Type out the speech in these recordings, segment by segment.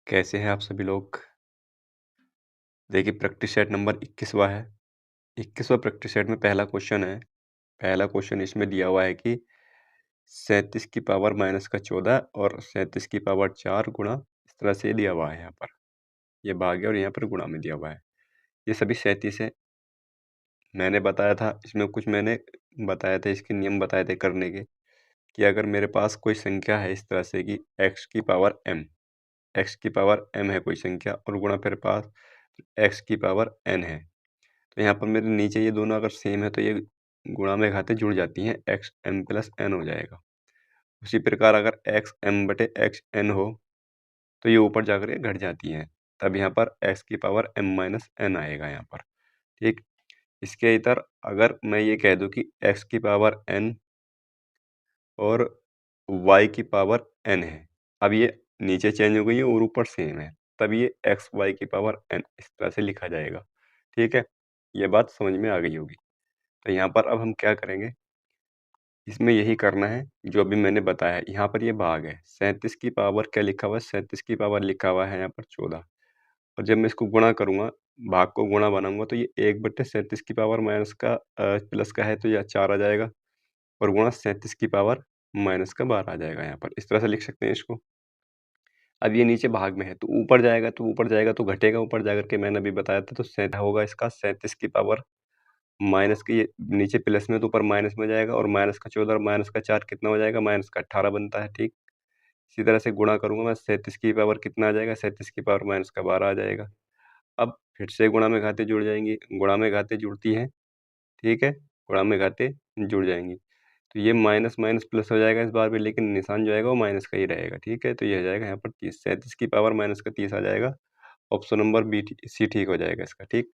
कैसे हैं आप सभी लोग? देखिए प्रैक्टिस सेट नंबर 21वां है। 21वां प्रैक्टिस सेट में पहला क्वेश्चन है। पहला क्वेश्चन इसमें दिया हुआ है कि 37 की पावर माइनस का 14 और 37 की पावर 4 गुणा इस तरह से दिया हुआ है यहाँ पर। ये भाग्य और यहाँ पर गुणा में दिया हुआ है। ये सभी 37 है। मैंने बताया था इसमें कुछ मैंने बताया था इसके नियम बताए थे करने के कि अगर मेरे पास कोई संख्या है इस तरह से कि x की पावर m है कोई संख्या और गुणा मेरे पास x की पावर n है। तो यहाँ पर मेरे नीचे ये दोनों अगर सेम है तो ये गुणा में घातें जुड़ जाती हैं, एक्स एम प्लस एन हो जाएगा। उसी प्रकार अगर एक्स एम बटे एक्स एन हो तो ये ऊपर जाकर के घट जाती हैं, तब यहाँ पर एक्स की पावर एम माइनस एन आएगा यहाँ पर। ठीक, इसके इधर अगर मैं ये कह दूँ कि एक्स की पावर एन और वाई की पावर एन है, अब ये नीचे चेंज हो गई है और ऊपर सेम है, तब ये एक्स वाई की पावर एन इस तरह से लिखा जाएगा। ठीक है, ये बात समझ में आ गई होगी। तो यहाँ पर अब हम क्या करेंगे, इसमें यही करना है जो अभी मैंने बताया। यहाँ पर ये भाग है, 37 की पावर क्या लिखा हुआ है, 37 की पावर लिखा हुआ है यहाँ पर 14। और जब मैं इसको गुणा करूँगा, भाग को गुणा बनाऊंगा तो ये 1/37 की पावर माइनस का प्लस का है तो यह 4 आ जाएगा और गुणा 37 की पावर माइनस का 12 आ जाएगा। यहाँ पर इस तरह से लिख सकते हैं इसको। अब ये नीचे भाग में है तो ऊपर जाएगा तो घटेगा, ऊपर जाकर के मैंने अभी बताया था, तो सेट होगा इसका 37 की पावर माइनस के, ये नीचे प्लस में तो ऊपर माइनस में जाएगा और माइनस का 14 और माइनस का 4 कितना हो जाएगा, माइनस का 18 बनता है। ठीक, इसी तरह से गुणा करूंगा मैं, 37 की पावर कितना आ जाएगा, 37 की पावर माइनस का 12 आ जाएगा। अब फिर से गुणा में घातें जुड़ जाएंगी, गुणा में घातें जुड़ती हैं। ठीक है, गुणा में घातें जुड़ जाएंगी तो ये माइनस माइनस प्लस हो जाएगा इस बार भी, लेकिन निशान जो आएगा वो माइनस का ही रहेगा। ठीक है, तो ये हो जाएगा यहाँ पर 30, 37 की पावर माइनस का 30 आ जाएगा। ऑप्शन नंबर बी सी ठीक हो जाएगा इसका। ठीक,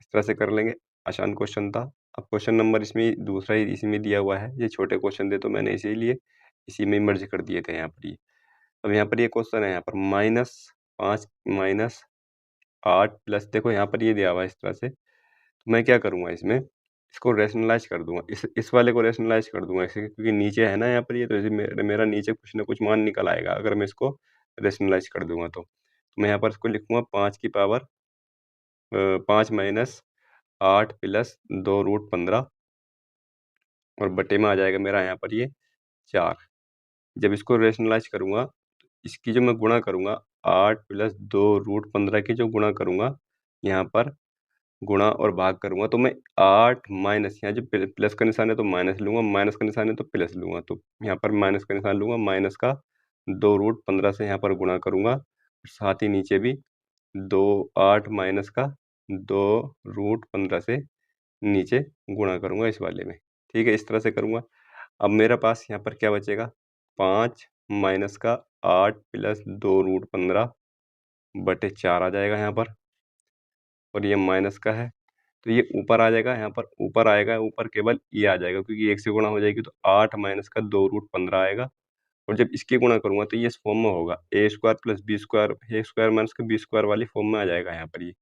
इस तरह से कर लेंगे, आसान क्वेश्चन था। अब क्वेश्चन नंबर इसमें दूसरा ही इसी में दिया हुआ है, ये छोटे क्वेश्चन थे तो मैंने इसीलिए इसी में मर्ज कर दिए थे यहाँ पर ये। अब यहाँ पर ये क्वेश्चन है, यहाँ पर -5 -8 प्लस, देखो यहाँ पर ये दिया हुआ है इस तरह से, तो मैं क्या करूँगा इसमें, इसको रैशनलाइज कर दूंगा, इस वाले को रैशनलाइज कर दूंगा इसे, क्योंकि नीचे है ना यहाँ पर ये, तो इसे मेरा नीचे कुछ ना कुछ मान निकल आएगा अगर मैं इसको रैशनलाइज कर दूंगा तो मैं यहाँ पर इसको लिखूंगा 5 की पावर 5 -8 प्लस 2√15 और बटे में आ जाएगा मेरा यहाँ पर ये 4। जब इसको रैशनलाइज करूँगा, इसकी जो मैं गुणा करूँगा, 8 प्लस 2√15 की जो गुणा करूँगा, यहाँ पर गुणा और भाग करूँगा तो मैं 8 माइनस, यहाँ जो प्लस का निशान है तो माइनस लूँगा, माइनस का निशान है तो प्लस लूँगा, तो यहाँ पर माइनस का निशान लूँगा, माइनस का 2√15 से यहाँ पर गुणा करूँगा, साथ ही नीचे भी 8 माइनस का 2√15 से नीचे गुणा करूँगा इस वाले में। ठीक है, इस तरह से करूँगा। अब मेरे पास यहाँ पर क्या बचेगा, 5 माइनस का 8 प्लस 2√15 बटे 4 आ जाएगा यहाँ पर, और ये माइनस का है तो ये ऊपर आ जाएगा, यहाँ पर ऊपर आएगा, ऊपर केवल ये आ जाएगा क्योंकि 1 से गुणा हो जाएगी तो 8 माइनस का 2√15 आएगा। और जब इसकी गुणा करूँगा तो ये इस फॉर्म में होगा, ए स्क्वायर प्लस बी स्क्वायर, ए स्क्वायर माइनस का बी स्क्वायर वाली फॉर्म में आ जाएगा यहाँ पर ये।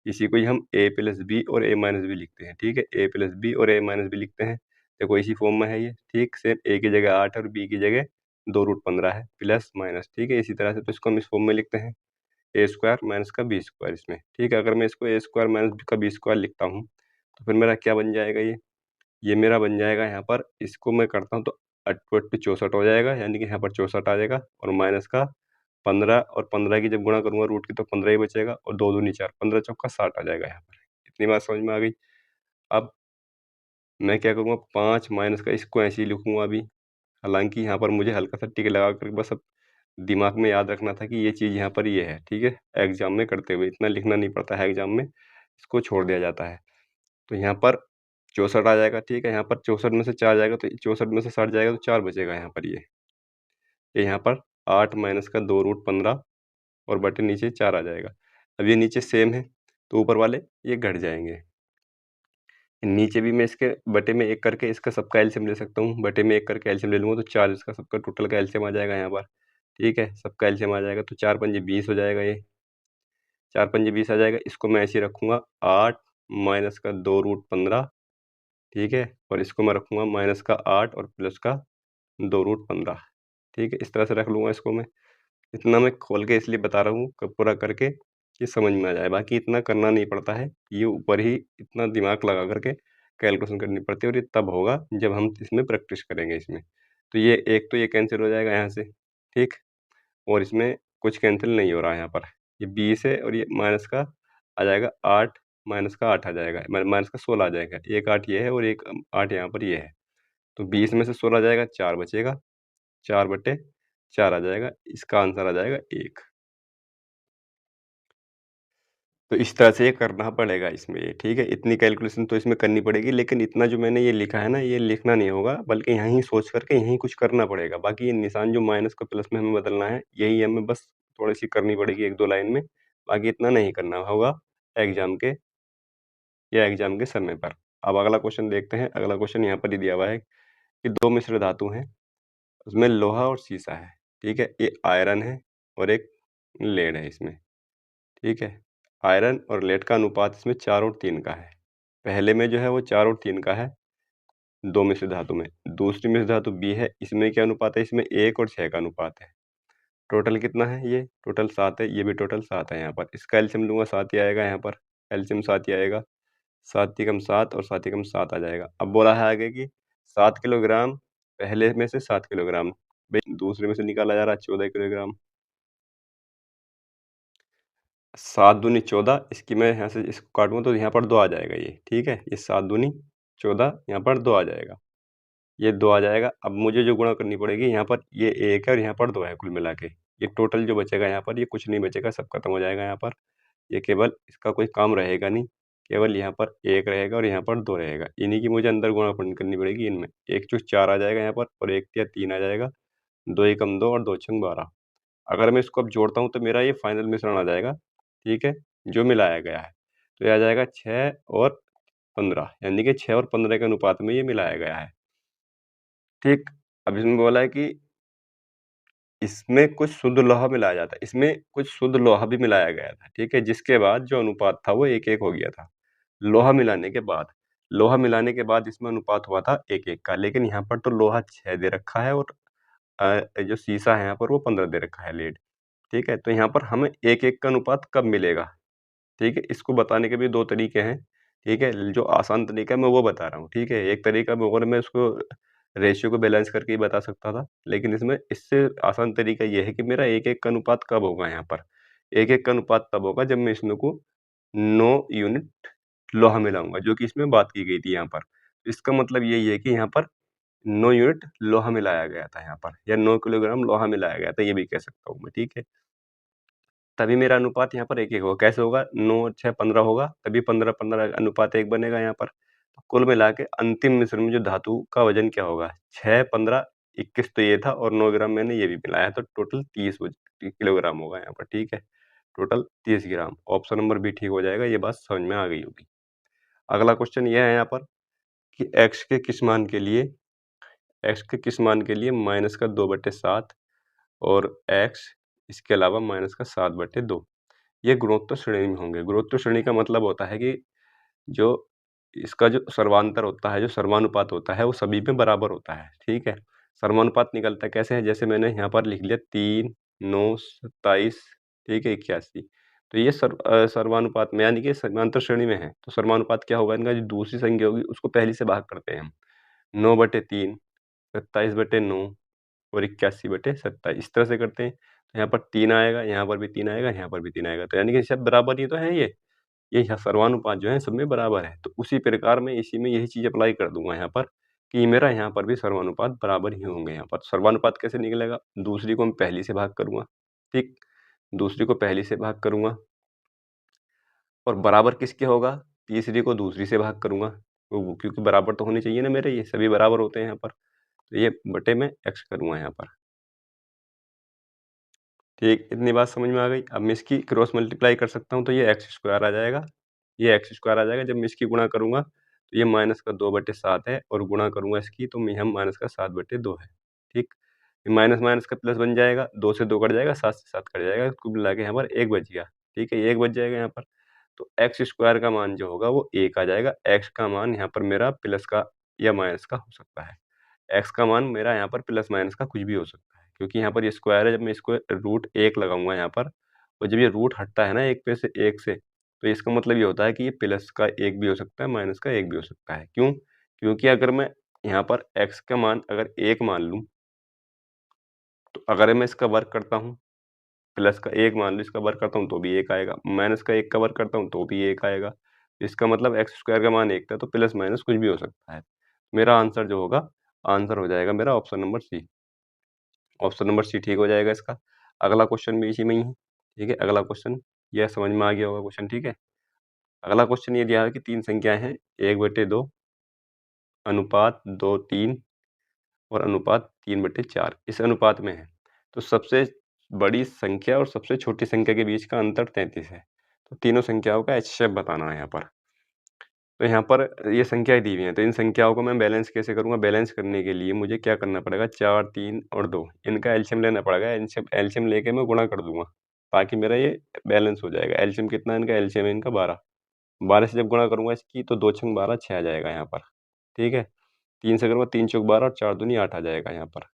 इसी को ही हम ए प्लस बी और ए माइनस बी लिखते हैं। ठीक है, ए प्लस बी और ए माइनस बी लिखते हैं, देखो इसी फॉर्म में है ये। ठीक, सेम ए की जगह 8 और बी की जगह 2√15 है, प्लस माइनस। ठीक है, इसी तरह से तो इसको हम इस फॉर्म में लिखते हैं, ए स्क्वायर माइनस का बी स्क्वायर इसमें। ठीक है, अगर मैं इसको ए स्क्वायर माइनस का बी स्क्वायर लिखता हूँ तो फिर मेरा क्या बन जाएगा, ये मेरा बन जाएगा, यहाँ पर इसको मैं करता हूँ तो 8 64 हो जाएगा, यानी कि यहाँ पर 64 आ जाएगा, और माइनस का 15 और 15 की जब गुणा करूँगा रूट की तो 15 ही बचेगा, और 2 दूनी 4, 15 चौका 60 आ जाएगा यहाँ पर। इतनी बात समझ में आ गई। अब मैं क्या करूँगा, 5 माइनस का इसको ऐसे ही लिखूँगा अभी, हालाँकि यहाँ पर मुझे हल्का-सा टिक लगा कर बस अब दिमाग में याद रखना था कि ये चीज़ यहाँ पर ये है। ठीक है, एग्ज़ाम में करते हुए इतना लिखना नहीं पड़ता है एग्ज़ाम में, इसको छोड़ दिया जाता है। तो यहाँ पर 64 आ जाएगा। ठीक है, यहाँ पर 64 में से 4 जाएगा तो 64 में से 60 जाएगा तो 4 बचेगा यहाँ पर ये यहाँ पर 8 माइनस का 2√15 और बटे नीचे 4 आ जाएगा। अब ये नीचे सेम है तो ऊपर वाले ये घट जाएँगे। नीचे भी मैं इसके बटे में 1 करके इसका सबका एलसीएम ले सकता हूँ, बटे में 1 करके एलसीएम ले लूँगा तो 4 इसका सबका टोटल का एलसीएम आ जाएगा यहाँ पर। ठीक है, सबका एलसीएम आ जाएगा तो 4 पंजे 20 हो जाएगा ये, 4 पंजे 20 आ जाएगा। इसको मैं ऐसे ही रखूँगा, 8 माइनस का 2√15। ठीक है, और इसको मैं रखूँगा माइनस का 8 और प्लस का 2√15। ठीक है, इस तरह से रख लूँगा इसको मैं। इतना मैं खोल के इसलिए बता रहा हूँ क पूरा करके कि समझ में आ जाए, बाकी इतना करना नहीं पड़ता है। ये ऊपर ही इतना दिमाग लगा कर के कैलकुलेशन करनी पड़ती है और ये तब होगा जब हम इसमें प्रैक्टिस करेंगे इसमें। तो ये एक तो ये कैंसल हो जाएगा यहाँ से, ठीक? और इसमें कुछ कैंसल नहीं हो रहा है यहाँ पर। ये 20 है और ये माइनस का आ जाएगा 8, माइनस का 8 आ जाएगा, माइनस का 16 आ जाएगा। 1 8 ये है और 1 8 यहाँ पर ये है। तो 20 में से 16 जाएगा, 4 बचेगा, 4/4 आ जाएगा। इसका आंसर आ जाएगा 1। तो इस तरह से ये करना पड़ेगा इसमें ये, ठीक है? इतनी कैलकुलेशन तो इसमें करनी पड़ेगी, लेकिन इतना जो मैंने ये लिखा है ना, ये लिखना नहीं होगा, बल्कि यहीं सोच कर के यहीं कुछ करना पड़ेगा। बाकी ये निशान जो माइनस को प्लस में हमें बदलना है, यही हमें बस थोड़ी-सी करनी पड़ेगी 1-2 लाइन में, बाकी इतना नहीं करना होगा एग्ज़ाम के या एग्ज़ाम के समय पर। अब अगला क्वेश्चन देखते हैं। अगला क्वेश्चन यहाँ पर ही दिया हुआ है कि 2 मिश्र धातु हैं, उसमें लोहा और सीसा है, ठीक है? ये आयरन है और एक लेड है इसमें। ठीक है? आयरन और लेड का अनुपात इसमें 4 और 3 का है। पहले में जो है वो 4 और 3 का है, 2 मिश्र धातु में। दूसरी मिश्र धातु बी है, इसमें क्या अनुपात है? इसमें 1 और 6 का अनुपात है। टोटल कितना है ये? टोटल 7 है, ये भी टोटल 7 है यहाँ पर। इसका एलसीएम लूँगा 7 ही आएगा यहाँ पर, एलसीएम 7 ही आएगा। 7 तिकम 7 और 7 तिकम 7 आ जाएगा। अब बोला है आगे कि 7 किलोग्राम पहले में से 7 किलोग्राम, भई दूसरे में से निकाला जा रहा है 14 किलोग्राम। 7 दूनी 14, इसकी मैं यहाँ से इसको काटूँगा तो यहाँ पर 2 आ जाएगा ये, ठीक है? ये 7 दूनी 14, यहाँ पर 2 आ जाएगा। ये 2 आ जाएगा। अब मुझे जो गुणा करनी पड़ेगी, यहाँ पर ये 1 है और यहाँ पर 2 है कुल मिला के। ये टोटल जो बचेगा यहाँ पर, ये कुछ नहीं बचेगा, सब खत्म हो जाएगा यहाँ पर। ये केवल इसका कोई काम रहेगा नहीं, केवल यहाँ पर 1 रहेगा और यहाँ पर 2 रहेगा। इन्हीं की मुझे अंदर गुणा करनी पड़ेगी इनमें। 1 चौक 4 आ जाएगा यहाँ पर और 1 तिया 3 आ जाएगा। 2 एकम 2 और 2 छंग 12। अगर मैं इसको अब जोड़ता हूँ तो मेरा ये फाइनल मिश्रण आ जाएगा, ठीक है? जो मिलाया गया है। तो ये आ जाएगा 6 और 15, यानी कि 6 और 15 के अनुपात में ये मिलाया गया है, ठीक? अब इसमें बोला है कि इसमें कुछ शुद्ध लोहा मिलाया जाता है, इसमें कुछ शुद्ध लोहा भी मिलाया गया था, ठीक है? जिसके बाद जो अनुपात था वो 1-1 हो गया था, लोहा मिलाने के बाद। लोहा मिलाने के बाद इसमें अनुपात हुआ था 1-1 का, लेकिन यहाँ पर तो लोहा 6 दे रखा है और जो शीशा है यहाँ पर वो 15 दे रखा है लीड, ठीक है? तो यहाँ पर हमें 1-1 का अनुपात कब मिलेगा? ठीक है? इसको बताने के भी 2 तरीके हैं, ठीक है? जो आसान तरीका है मैं वो बता रहा हूँ, ठीक है? एक तरीका में और मैं उसको रेशियो को बैलेंस करके ही बता सकता था, लेकिन इसमें इससे आसान तरीका ये है कि मेरा 1-1 का अनुपात कब होगा यहाँ पर? 1-1 का अनुपात तब होगा जब मैं इसमें को 9 यूनिट लोहा मिलाऊँगा, जो कि इसमें बात की गई थी यहाँ पर। इसका मतलब यही है कि यहाँ पर 9 यूनिट लोहा मिलाया गया था यहाँ पर, या 9 किलोग्राम लोहा मिलाया गया था, ये भी कह सकता हूँ मैं, ठीक है? तभी मेरा अनुपात यहाँ पर 1-1 होगा। कैसे होगा? 9 और 6 15 होगा, तभी 15-15 अनुपात 1 बनेगा यहाँ पर। तो कुल मिला के अंतिम मिश्रण में जो धातु का वज़न क्या होगा? 6, 15, 21 तो ये था और 9 ग्राम मैंने ये भी मिलाया, तो टोटल 30 किलोग्राम होगा यहाँ पर, ठीक है? टोटल 30 ग्राम। ऑप्शन नंबर बी ठीक हो जाएगा, ये बात समझ में आ गई होगी। अगला क्वेश्चन ये है यहाँ पर कि x के किस मान के लिए माइनस का 2/7 और x इसके अलावा माइनस का 7/2 ये गुणोत्तर श्रेणी में होंगे। गुणोत्तर श्रेणी का मतलब होता है कि जो इसका जो सर्वांतर होता है, जो सर्वानुपात होता है, वो सभी में बराबर होता है, ठीक है? सर्वानुपात निकलता कैसे है? जैसे मैंने यहाँ पर लिख लिया 3, 9, 27, ठीक है, 81। तो ये सर्वानुपात में यानी कि समांतर श्रेणी में है, तो सर्वानुपात क्या होगा? इनका जो दूसरी संख्या होगी, उसको पहली से भाग करते हैं हम। 9/3, 27/9 और 81/27 इस तरह से करते हैं। तो यहाँ पर 3 आएगा, यहाँ पर भी 3 आएगा, यहाँ पर भी 3 आएगा। तो यानी कि सब बराबर ही तो हैं ये। ये सर्वानुपात जो है सब में बराबर है। तो उसी प्रकार मैं इसी में यही चीज़ अप्लाई कर दूँगा यहाँ पर कि मेरा यहाँ पर भी सर्वानुपात बराबर ही होंगे यहाँ पर। सर्वानुपात कैसे निकलेगा? दूसरी को मैं पहली से भाग करूँगा, ठीक? दूसरी को पहली से भाग करूँगा और बराबर किसके होगा? तीसरी को दूसरी से भाग करूँगा। क्योंकि बराबर तो होने चाहिए ना मेरे ये, सभी बराबर होते हैं यहाँ पर। तो ये बटे में x करूँगा यहाँ पर। ठीक, इतनी बात समझ में आ गई। अब मैं इसकी क्रॉस मल्टीप्लाई कर सकता हूँ तो ये एक्स स्क्वायर आ जाएगा। ये एक्स स्क्वायर आ जाएगा। जब मैं इसकी गुणा करूँगा तो ये माइनस का 2/7 है और गुणा करूँगा इसकी तो यहाँ माइनस का 7/2 है। ठीक? माइनस माइनस का प्लस बन जाएगा, 2 से 2 कट जाएगा, 7 से 7 कट जाएगा, कुल मिला के यहाँ पर 1 बच गया। ठीक है? 1 बच जाएगा यहाँ पर। तो एक्स स्क्वायर का मान जो होगा वो 1 आ जाएगा। एक्स का मान यहाँ पर मेरा प्लस का या माइनस का हो सकता है। एक्स का मान मेरा यहाँ पर प्लस माइनस का कुछ भी हो सकता है। क्योंकि यहाँ पर ये स्क्वायर है, जब मैं इसको रूट 1 लगाऊँगा यहाँ पर और जब ये रूट हटता है ना 1 से, तो इसका मतलब ये होता है कि ये प्लस का 1 भी हो सकता है, माइनस का 1 भी हो सकता है। क्यों? क्योंकि अगर मैं यहाँ पर x का मान अगर 1 मान लूँ, तो अगर मैं इसका वर्ग करता हूँ, प्लस का 1 मान लो इसका वर्ग करता हूँ तो भी 1 आएगा, माइनस का 1 का वर्ग करता हूँ तो भी 1 आएगा। इसका मतलब एक्स स्क्वायर का मान 1 था, तो प्लस माइनस कुछ भी हो सकता है। मेरा आंसर जो होगा, आंसर हो जाएगा मेरा option number C. Option number C ठीक हो जाएगा इसका। अगला क्वेश्चन भी इसी में ही है, ठीक है? अगला क्वेश्चन यह समझ में आ गया होगा क्वेश्चन, ठीक है? अगला क्वेश्चन ये दिया है कि 3 संख्याएँ हैं, 1/2 अनुपात 2/3 और अनुपात 3/4 इस अनुपात में है। तो सबसे बड़ी संख्या और सबसे छोटी संख्या के बीच का अंतर 33 है। तो तीनों संख्याओं का एचसीएफ बताना है यहाँ पर। तो यहाँ पर ये संख्याएँ दी हुई हैं, तो इन संख्याओं को मैं बैलेंस कैसे करूँगा? बैलेंस करने के लिए मुझे क्या करना पड़ेगा? 4, 3 और 2 इनका एलसीएम लेना पड़ेगा। एलसीएम एलसीएम लेके मैं गुणा कर दूँगा, ताकि मेरा ये बैलेंस हो जाएगा। एलसीएम कितना है इनका? एलसीएम है इनका 12। 12 से जब गुणा करूँगा इसकी, तो 2 छंग 12 6 आ जाएगा यहाँ पर, ठीक है? 3 से करूँगा 3 चौक 12 और 4 दूनी 8 आ जाएगा यहाँ पर।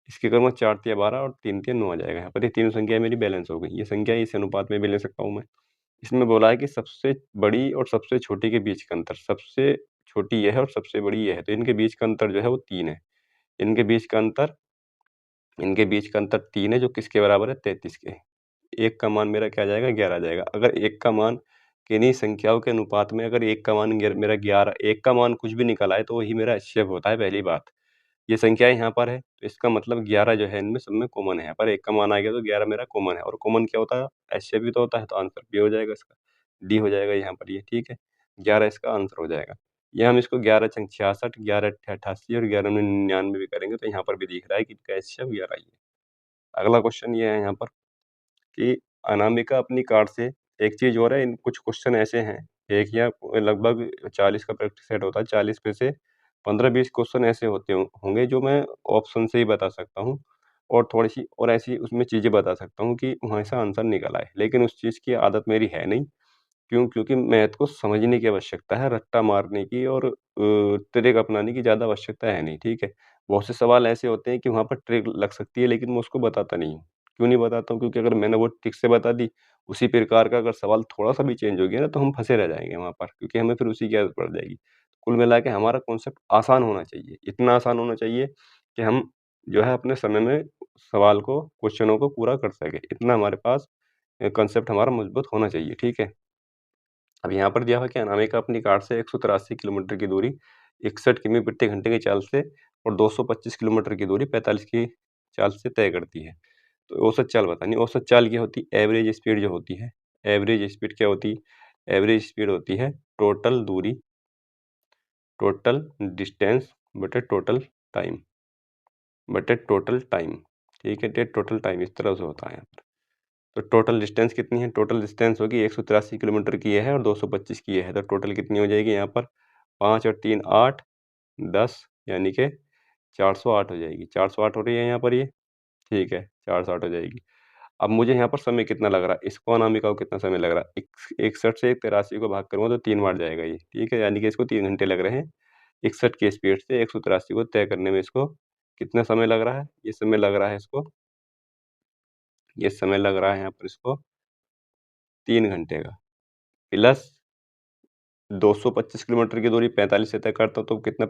इसके करूँगा 4 तिया 12 और 3 तिया 9 आ जाएगा यहाँ पर। ये तीनों संख्याएँ मेरी बैलेंस हो गई। ये संख्या इस अनुपात में भी ले सकता हूँ मैं। इसमें बोला है कि सबसे बड़ी और सबसे छोटी के बीच का अंतर, सबसे छोटी ये है और सबसे बड़ी ये है, तो इनके बीच का अंतर जो है वो 3 है। इनके बीच का अंतर इनके बीच का अंतर 3 है, जो किसके बराबर है? 33 के। 1 का मान मेरा क्या आ जाएगा? 11 आ जाएगा। अगर 1 का मान किन्हीं संख्याओं के अनुपात में अगर 1 का मान मेरा 11 1 का मान कुछ भी निकल आए, तो वही मेरा एचसीएफ होता है, पहली बात। ये संख्याएँ यहाँ पर है, तो इसका मतलब 11 जो है इनमें सब में कॉमन है। यहाँ पर 1 का मान आ गया तो 11 मेरा कॉमन है, और कॉमन क्या होता है? एचसीएफ भी तो होता है, तो आंसर बी हो जाएगा इसका। डी हो जाएगा यहाँ पर ये, ठीक है? 11 इसका आंसर हो जाएगा। ये हम इसको 11 छंग 66, 11 अट्ठे 88 और 11 दूनी 99 भी करेंगे, तो यहाँ पर भी दिख रहा है कि इनका एचसीएफ 11 ही है। अगला क्वेश्चन ये है यहाँ पर कि अनामिका अपनी कार्ड से एक चीज़ और है, इन कुछ क्वेश्चन ऐसे हैं, एक या लगभग 40 का प्रैक्टिस सेट होता है, 40 में से 15-20 क्वेश्चन ऐसे होंगे जो मैं ऑप्शन से ही बता सकता हूँ, और थोड़ी-सी और ऐसी उसमें चीज़ें बता सकता हूँ कि वहाँ से आंसर निकल आए। लेकिन उस चीज़ की आदत मेरी है नहीं। क्यों? क्योंकि मैथ को समझने की आवश्यकता है, रट्टा मारने की और ट्रिक अपनाने की ज़्यादा आवश्यकता है नहीं, ठीक है? बहुत से सवाल ऐसे होते हैं कि वहाँ पर ट्रिक लग सकती है, लेकिन मैं उसको बताता नहीं हूँ। क्यों नहीं बताता हूँ? क्योंकि अगर मैंने वो ट्रिक से बता दी, उसी प्रकार का अगर सवाल थोड़ा-सा भी चेंज हो गया ना, तो हम फँसे रह जाएँगे वहाँ पर, क्योंकि हमें फिर उसी की आदत पड़ जाएगी। कुल मिला के हमारा कॉन्सेप्ट आसान होना चाहिए, इतना आसान होना चाहिए कि हम जो है अपने समय में सवाल को, क्वेश्चनों को पूरा कर सकें। इतना हमारे पास कॉन्सेप्ट हमारा मजबूत होना चाहिए, ठीक है? अब यहाँ पर दिया हुआ है कि अनामिका अपनी कार से 183 किलोमीटर की दूरी 61 किमी प्रति घंटे की चाल से और 225 किलोमीटर की दूरी 45 की चाल से तय करती है। तो औसत चाल बतानी है। औसत चाल क्या होती है? एवरेज स्पीड जो होती है, एवरेज स्पीड क्या होती है? एवरेज स्पीड होती है टोटल दूरी, टोटल डिस्टेंस बटे टोटल टाइम, ठीक है? ये टोटल टाइम इस तरह से होता है यहाँ पर। तो टोटल डिस्टेंस कितनी है? टोटल डिस्टेंस होगी 183 किलोमीटर की ये है और 225 की ये है, तो टोटल कितनी हो जाएगी यहाँ पर? 5 और 3 8, 10 यानी कि 408 हो जाएगी। 408 हो रही है यहाँ पर ये, ठीक है, 408 हो जाएगी। अब मुझे यहाँ पर समय कितना लग रहा है? इसको अनामिका को कितना समय लग रहा है? 61 से 83 को भाग करूँगा तो 3 बार जाएगा ये, ठीक है? यानी कि इसको 3 घंटे लग रहे हैं। 61 की स्पीड से 183 को तय करने में इसको कितना समय लग रहा है? ये समय लग रहा है यहाँ पर इसको 3 घंटे का, प्लस 225 किलोमीटर की दूरी 45 से तय करता हूँ तो कितना,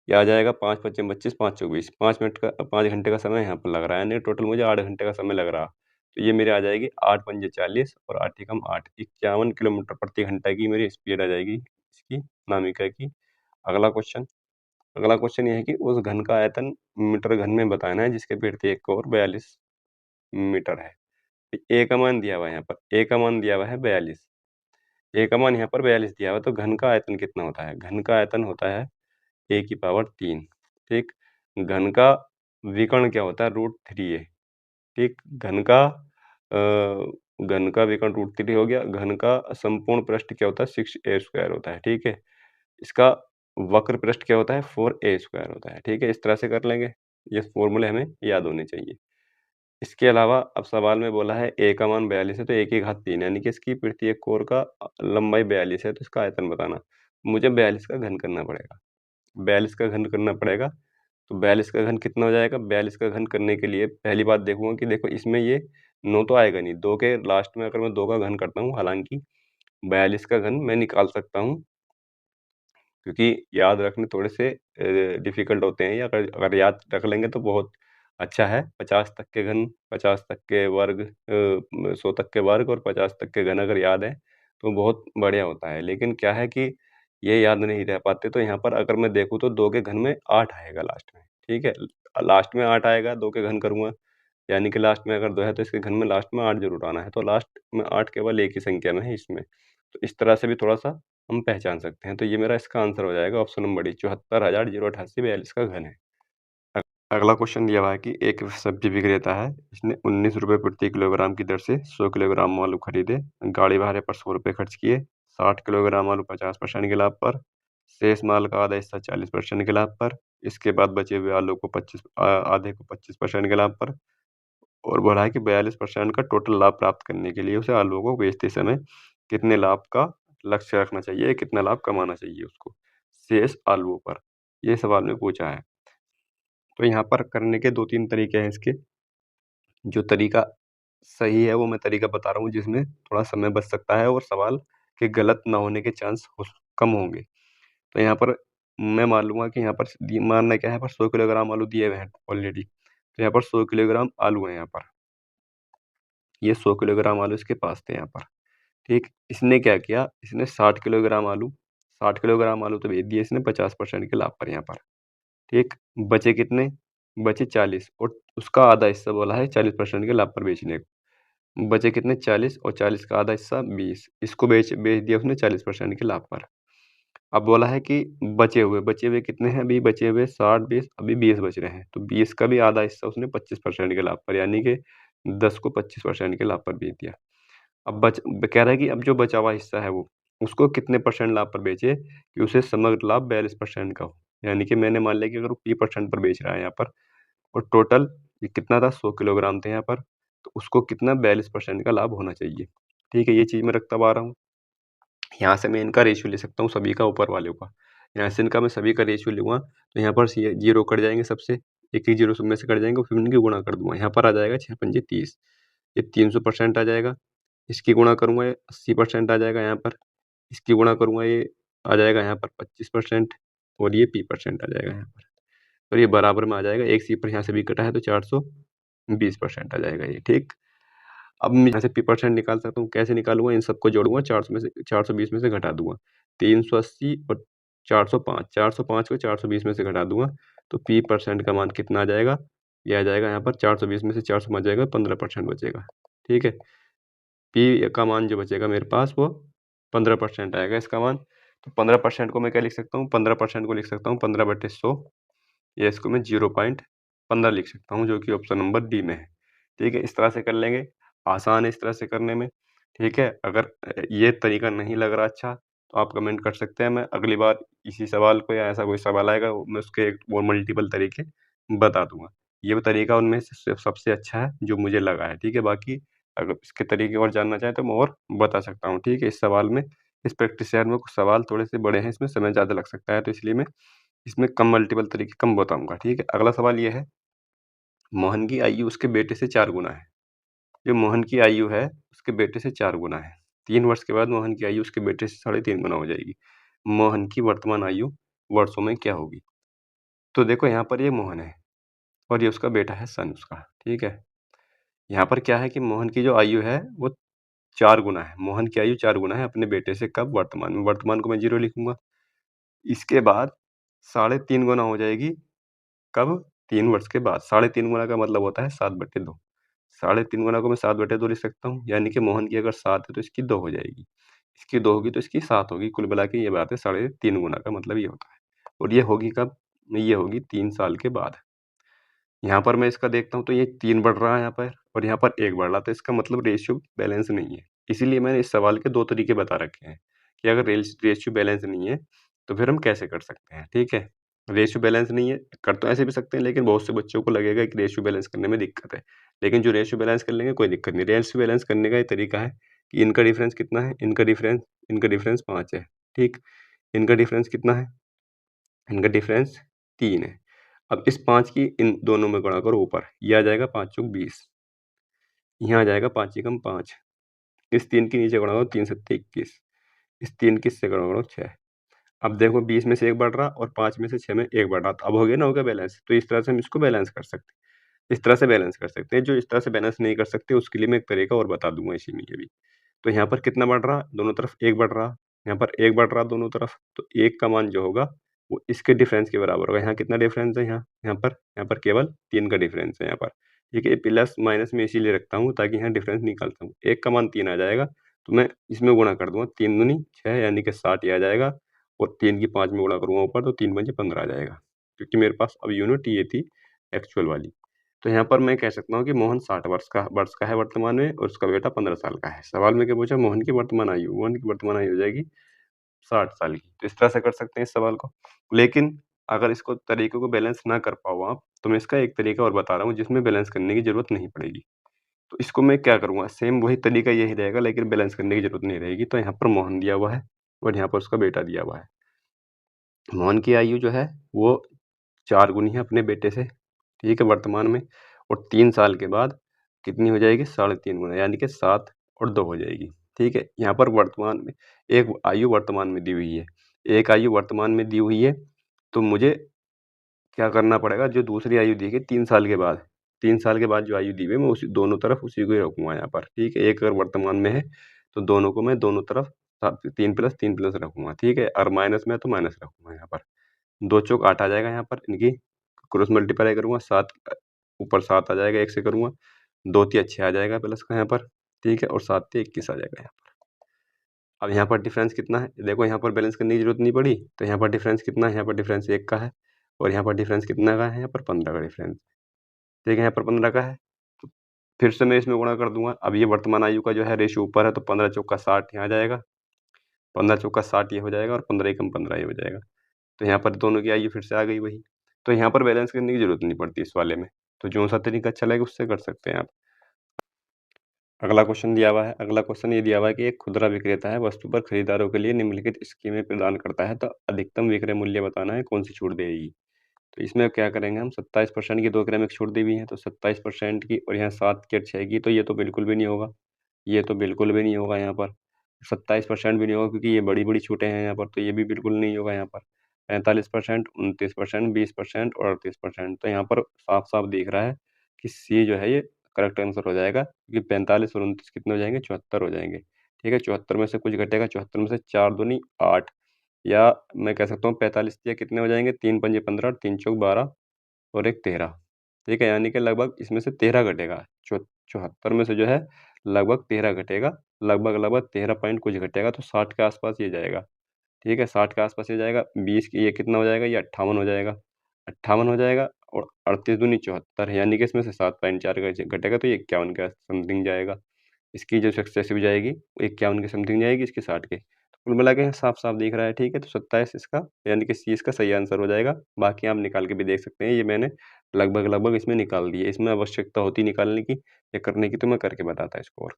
ये आ जाएगा 5 पच्चीम 25 5 24 5 मिनट का 5 घंटे का समय यहाँ पर लग रहा है, यानी टोटल मुझे 8 घंटे का समय लग रहा। तो ये मेरी आ जाएगी 8 पंजे 40 और 8 एकम 8 51 किलोमीटर प्रति घंटा की मेरी स्पीड आ जाएगी इसकी, अनामिका की। अगला क्वेश्चन ये है कि उस घन का आयतन मीटर घन में बताना है जिसके पृथ्वी एक और 42 मीटर है। ए का मान दिया हुआ है यहाँ पर, ए का मान दिया हुआ है 42, ए का मान यहाँ पर 42 दिया हुआ है, तो घन का आयतन कितना होता है? घन का आयतन होता है ए की पावर 3, ठीक? घन का विकर्ण क्या होता है? √3a, ठीक? घन का विकर्ण √3 हो गया। घन का संपूर्ण पृष्ठ क्या होता है? 6a² होता है, ठीक है? इसका वक्र पृष्ठ क्या होता है? 4a² होता है, ठीक है? इस तरह से कर लेंगे, ये फ़ॉर्मूले हमें याद होने चाहिए। इसके अलावा अब सवाल में बोला है a का मान 42 है, तो a की घात 3 यानी कि इसकी पृथ्वी एक कोर का लंबाई 42 है, तो इसका आयतन बताना। मुझे 42 का घन करना पड़ेगा, 42 का घन करना पड़ेगा, तो 42 का घन कितना हो जाएगा? 42 का घन करने के लिए पहली बात देखूँगा कि देखो इसमें ये 9 तो आएगा नहीं, 2 के लास्ट में अगर मैं 2 का घन करता हूँ, हालाँकि 42 का घन मैं निकाल सकता हूँ, क्योंकि याद रखने थोड़े से डिफ़िकल्ट होते हैं, या अगर अगर याद रख लेंगे तो बहुत अच्छा है। 50 तक के घन, 50 तक के वर्ग, 100 तक के वर्ग और 50 तक के घन अगर याद है, तो बहुत बढ़िया होता है। लेकिन क्या है कि ये याद नहीं रह पाते, तो यहाँ पर अगर मैं देखूँ तो 2 के घन में 8 आएगा लास्ट में, ठीक है? लास्ट में 8 आएगा, 2 के घन करूँगा, यानी कि लास्ट में अगर 2 है तो इसके घन में लास्ट में 8 ज़रूर आना है, तो लास्ट में 8 केवल एक ही संख्या में है इसमें। तो इस तरह से भी थोड़ा-सा हम पहचान सकते हैं। तो ये मेरा इसका आंसर हो जाएगा ऑप्शन नंबर डी, 74,088 42 का घन है। अ अगला क्वेश्चन दिया हुआ है कि एक सब्जी विक्रेता है, इसने ₹19 प्रति किलोग्राम की दर से 100 किलोग्राम आलू खरीदे, गाड़ी भाड़े पर ₹100 खर्च किए, 60 किलोग्राम आलू 50% के लाभ पर, शेष माल का आधा हिस्सा 40% के लाभ पर, इसके बाद बचे हुए आलू को आधे को 25% के लाभ पर, और बोला है कि 42% का टोटल लाभ प्राप्त करने के लिए उसे आलूओं को बेचते समय कितने लाभ का लक्ष्य रखना चाहिए, कितना लाभ कमाना चाहिए उसको, शेष आलुओं पर। ये सवाल में पूछा है। तो यहाँ पर करने के 2-3 तरीके हैं इसके। जो तरीका सही है वो मैं तरीका बता रहा हूँ, जिसमें थोड़ा समय बच सकता है और सवाल के गलत ना होने के चांस कम होंगे। तो यहाँ पर मैं मान लूँगा कि यहाँ पर मानना क्या है, यहाँ पर 100 किलोग्राम आलू दिए हुए हैं ऑलरेडी। तो यहाँ पर 100 किलोग्राम आलू है यहाँ पर। ये 100 किलोग्राम आलू इसके पास थे यहाँ पर, ठीक। इसने क्या किया, इसने 60 किलोग्राम आलू, 60 किलोग्राम आलू तो बेच दिए इसने 50% के लाभ पर यहाँ पर, ठीक। बचे कितने? बचे 40, और उसका आधा हिस्सा बोला है 40% के लाभ पर बेचने को। बचे कितने? 40, और 40 का आधा हिस्सा 20, इसको बेच बेच दिया उसने 40% के लाभ पर। अब बोला है कि बचे हुए कितने हैं? अभी बचे हुए 60, 20, अभी 20 बच रहे हैं। तो 20 का भी आधा हिस्सा उसने 25% के लाभ पर, यानी कि 10 को 25% के लाभ पर बेच दिया। अब कह रहा है कि अब जो बचा हुआ हिस्सा है वो, उसको कितने परसेंट लाभ पर बेचे कि उसे समग्र लाभ 42% का हो। यानी कि मैंने मान लिया कि अगर वो 20% पर बेच रहा है यहाँ पर, और टोटल ये कितना था, 100 किलोग्राम थे यहाँ पर, तो उसको कितना 42% का लाभ होना चाहिए। ठीक है, ये चीज़ मैं रखता हुआ आ रहा हूँ। यहाँ से मैं इनका रेशियो ले सकता हूँ सभी का, ऊपर वालों का। यहाँ से इनका मैं सभी का रेशियो लूँगा, तो यहाँ पर सी 0 कट जाएँगे सबसे, एक-एक 0 सब में से कट जाएँगे, फिर इनकी गुणा कर दूँगा। यहाँ पर आ जाएगा 6 पंजे 30, ये 300% आ जाएगा। इसकी गुणा करूँगा, ये 80% आ जाएगा यहाँ पर। इसकी गुणा करूँगा, ये आ जाएगा यहाँ पर 25%, और ये P% आ जाएगा यहाँ पर। और ये बराबर में आ जाएगा, एक C पर यहाँ से भी कटा है तो 420% आ जाएगा ये, ठीक। अब मैं यहाँ से P% निकाल सकता हूँ, कैसे निकालूँगा? इन सबको जोड़ूँगा, 400 में से 420 में से घटा दूँगा। 380 और 405, 405 को 420 में से घटा दूँगा, तो P% का मान कितना आ जाएगा? ये आ जाएगा यहाँ पर 420 में से 400 बच जाएगा, 15% बचेगा, ठीक है। P का मान जो बचेगा मेरे पास वो 15% आएगा इसका मान। तो 15% को मैं क्या लिख सकता हूँ? 15% को लिख सकता हूँ 15/100, या इसको मैं 0.15 लिख सकता हूँ, जो कि ऑप्शन नंबर डी में है। ठीक है, इस तरह से कर लेंगे, आसान है इस तरह से करने में। ठीक है, अगर ये तरीका नहीं लग रहा अच्छा, तो आप कमेंट कर सकते हैं। मैं अगली बार इसी सवाल को, या ऐसा कोई सवाल आएगा, मैं उसके एक और मल्टीपल तरीके बता दूँगा। ये तरीका उनमें से सबसे अच्छा है जो मुझे लगा है। ठीक है, बाकी अगर इसके तरीके और जानना चाहें तो मैं और बता सकता हूँ। ठीक है, इस सवाल में, इस प्रैक्टिस सेट में कुछ सवाल थोड़े से बड़े हैं, इसमें समय ज़्यादा लग सकता है, तो इसलिए मैं इसमें कम मल्टीपल तरीके कम बताऊँगा। ठीक है, अगला सवाल ये है, मोहन की आयु उसके बेटे से 4 गुना है। जो मोहन की आयु है, उसके बेटे से 4 गुना है। 3 वर्ष के बाद मोहन की आयु उसके बेटे से साढ़े 3 गुना हो जाएगी। मोहन की वर्तमान आयु वर्षों में क्या होगी? तो देखो यहाँ पर ये मोहन है, और ये उसका बेटा है सन उसका, ठीक है? यहाँ पर क्या है कि मोहन की जो आयु है वो 4 गुना है। मोहन की आयु 4 गुना है अपने बेटे से, कब? वर्तमान में। वर्तमान को मैं 0 लिखूँगा। इसके बाद साढ़े 3 गुना हो जाएगी, कब? 3 वर्ष के बाद। साढ़े 3 गुना का मतलब होता है 7/2। साढ़े 3 गुना को मैं 7/2 लिख सकता हूँ, यानी कि मोहन की अगर 7 है तो इसकी 2 हो जाएगी। इसकी 2 होगी तो इसकी 7 होगी। कुल मिला के ये बात है, साढ़े 3 गुना का मतलब ये होता है। और ये होगी कब? ये होगी 3 साल के बाद। यहाँ पर मैं इसका देखता हूँ तो ये 3 बढ़ रहा है यहाँ पर, और यहाँ पर 1 बढ़ रहा है, तो इसका मतलब रेशियो बैलेंस नहीं है। इसीलिए मैंने इस सवाल के 2 तरीके बता रखे हैं कि अगर रेशियो बैलेंस नहीं है, तो फिर हम कैसे कर सकते हैं, ठीक है? रेशियो बैलेंस नहीं है, कर तो ऐसे भी सकते हैं, लेकिन बहुत से बच्चों को लगेगा कि रेशियो बैलेंस करने में दिक्कत है। लेकिन जो रेशियो बैलेंस कर लेंगे कोई दिक्कत नहीं। रेशियो बैलेंस करने का ये तरीका है कि इनका डिफरेंस कितना है? इनका डिफरेंस 5 है, ठीक? इनका डिफरेंस कितना है? इनका डिफरेंस 3 है। अब इस 5 की इन दोनों में गुणा करो ऊपर, ये आ जाएगा 5 चौक 20, यहाँ आ जाएगा 5 एकम 5, इस 3 के नीचे गुणा करो 3 सत्ते 21, इस 3 की इससे गुणा करो 6। अब देखो 20 में से 1 बढ़ रहा और 5 में से 6 में 1 बढ़ रहा, तो अब हो गया ना, हो गया बैलेंस। तो इस तरह से हम इसको बैलेंस कर सकते हैं, इस तरह से बैलेंस कर सकते हैं। जो इस तरह से बैलेंस नहीं कर सकते उसके लिए मैं एक तरीका और बता दूंगा इसी में ये भी। तो यहाँ पर कितना बढ़ रहा, दोनों तरफ 1 बढ़ रहा, यहाँ पर 1 बढ़ रहा दोनों तरफ, तो 1 का मान जो होगा वो इसके डिफरेंस के बराबर होगा। यहाँ कितना डिफरेंस है, यहाँ पर केवल 3 का डिफरेंस है यहाँ पर, ठीक है। प्लस माइनस में इसीलिए रखता हूँ ताकि यहाँ डिफरेंस निकाल सकूँ। 1 का मान 3 आ जाएगा, तो मैं इसमें गुणा कर दूंगा, 3 दूनी 6 यानी कि 60 ही आ जाएगा, और 3 की 5 में गुणा करूंगा ऊपर, तो 3 पंजे 15 आ जाएगा, क्योंकि मेरे पास अब यूनिट ये थी एक्चुअल वाली। तो यहाँ पर मैं कह सकता हूँ कि मोहन 60 वर्ष का है वर्तमान में, और उसका बेटा 15 साल का है। सवाल में क्या पूछा, मोहन की वर्तमान आयु, मोहन की वर्तमान आयु हो जाएगी 60 साल की। तो इस तरह से कर सकते हैं इस सवाल को। लेकिन अगर इसको तरीके को बैलेंस ना कर पाओ आप, तो मैं इसका एक तरीका और बता रहा हूँ जिसमें बैलेंस करने की ज़रूरत नहीं पड़ेगी। तो इसको मैं क्या करूँगा, सेम वही तरीका यही रहेगा, लेकिन बैलेंस करने की ज़रूरत नहीं रहेगी। तो यहाँ पर मोहन दिया हुआ है और यहाँ पर उसका बेटा दिया हुआ है। मोहन की आयु जो है वो 4 गुनी है अपने बेटे से, ठीक है, वर्तमान में, और 3 साल के बाद कितनी हो जाएगी, 3.5 गुना, यानी कि 7 और 2 हो जाएगी, ठीक है। यहाँ पर वर्तमान में एक आयु वर्तमान में दी हुई है, एक आयु वर्तमान में दी हुई है, तो मुझे क्या करना पड़ेगा, जो दूसरी आयु दी गई 3 साल के बाद, 3 साल के बाद जो आयु दी हुई है मैं उसी दोनों तरफ उसी को ही रखूँगा यहाँ पर, ठीक है। एक अगर वर्तमान में है तो दोनों को मैं दोनों तरफ 3 प्लस रखूँगा, ठीक है। और माइनस में है तो माइनस रखूँगा यहाँ पर। 2 चौक 8 आ जाएगा यहाँ पर, इनकी क्रॉस मल्टीप्लाई करूँगा, 7 ऊपर 7 आ जाएगा, 1 से करूँगा, 2 तिया 6 आ जाएगा प्लस का यहाँ पर, ठीक है, और 7 तिया 21 आ जाएगा यहाँ पर। अब यहाँ पर डिफरेंस कितना है, देखो यहाँ पर बैलेंस करने की जरूरत नहीं पड़ी, तो यहाँ पर डिफरेंस कितना है, यहाँ पर डिफरेंस 1 का है, और यहाँ पर डिफरेंस कितना का है, यहाँ पर 15 का डिफरेंस, ठीक है, यहाँ पर 15 का है। तो फिर से मैं इसमें गुणा कर दूंगा। अब ये वर्तमान आयु का जो है रेशियो ऊपर है, तो 15 चौका 60 यहाँ आ जाएगा, 15 चौका 60 ये हो जाएगा, और 15 एकम 15 ये हो जाएगा। तो यहाँ पर दोनों की आयु फिर से आ गई वही। तो यहाँ पर बैलेंस करने की जरूरत नहीं पड़ती इस वाले में। तो जो सा तरीका अच्छा लगे उससे कर सकते हैं आप। अगला क्वेश्चन दिया हुआ है, अगला क्वेश्चन ये दिया हुआ है कि एक खुदरा विक्रेता है, वस्तु पर खरीदारों के लिए निम्नलिखित स्कीमें प्रदान करता है, तो अधिकतम विक्रय मूल्य बताना है, कौन सी छूट देगी। तो इसमें क्या करेंगे हम, 27% की 2 क्रम एक छूट दी हुई है, तो 27% की, और यहाँ 7 की और 6 की, तो ये तो बिल्कुल भी नहीं होगा, ये तो बिल्कुल भी नहीं होगा यहाँ पर। 27% भी नहीं होगा क्योंकि ये बड़ी-बड़ी छूटें हैं यहाँ पर, तो ये भी बिल्कुल नहीं होगा यहाँ पर। 45%, 29%, 20% और 38%, तो यहाँ पर साफ-साफ दिख रहा है कि सी जो है ये करेक्ट आंसर हो जाएगा, क्योंकि 45 और 29 कितने हो जाएँगे, 74 हो जाएँगे। ठीक है, 74 में से कुछ घटेगा, 74 में से 4 दूनी 8, या मैं कह सकता हूँ 45 या कितने हो जाएँगे, 3 पंजे 15 और 3 चौक 12 और एक 13, ठीक है, यानी कि लगभग इसमें से 13 घटेगा। 74 में से जो है लगभग 13 घटेगा, लगभग 13 पॉइंट कुछ घटेगा, तो 60 के आस-पास ये जाएगा, ठीक है, 60 के आस-पास ये जाएगा। 20 की ये कितना हो जाएगा, ये 58 हो जाएगा, 58 हो जाएगा, और 38 दूनी 74, यानी कि इसमें से 7.4 घटेगा, तो ये 51 के समथिंग जाएगा। इसकी जो सक्सेसिव जाएगी वो 51 के समथिंग जाएगी, इसकी 60 के। तो कुल मिला के साफ-साफ दिख रहा है, ठीक है, तो 27 इसका यानी कि सी इसका सही आंसर हो जाएगा। बाकी आप निकाल के भी देख सकते हैं, ये मैंने लगभग-लगभग इसमें निकाल दिए। इसमें आवश्यकता होती निकालने की या करने की तो मैं करके बताता इसको। और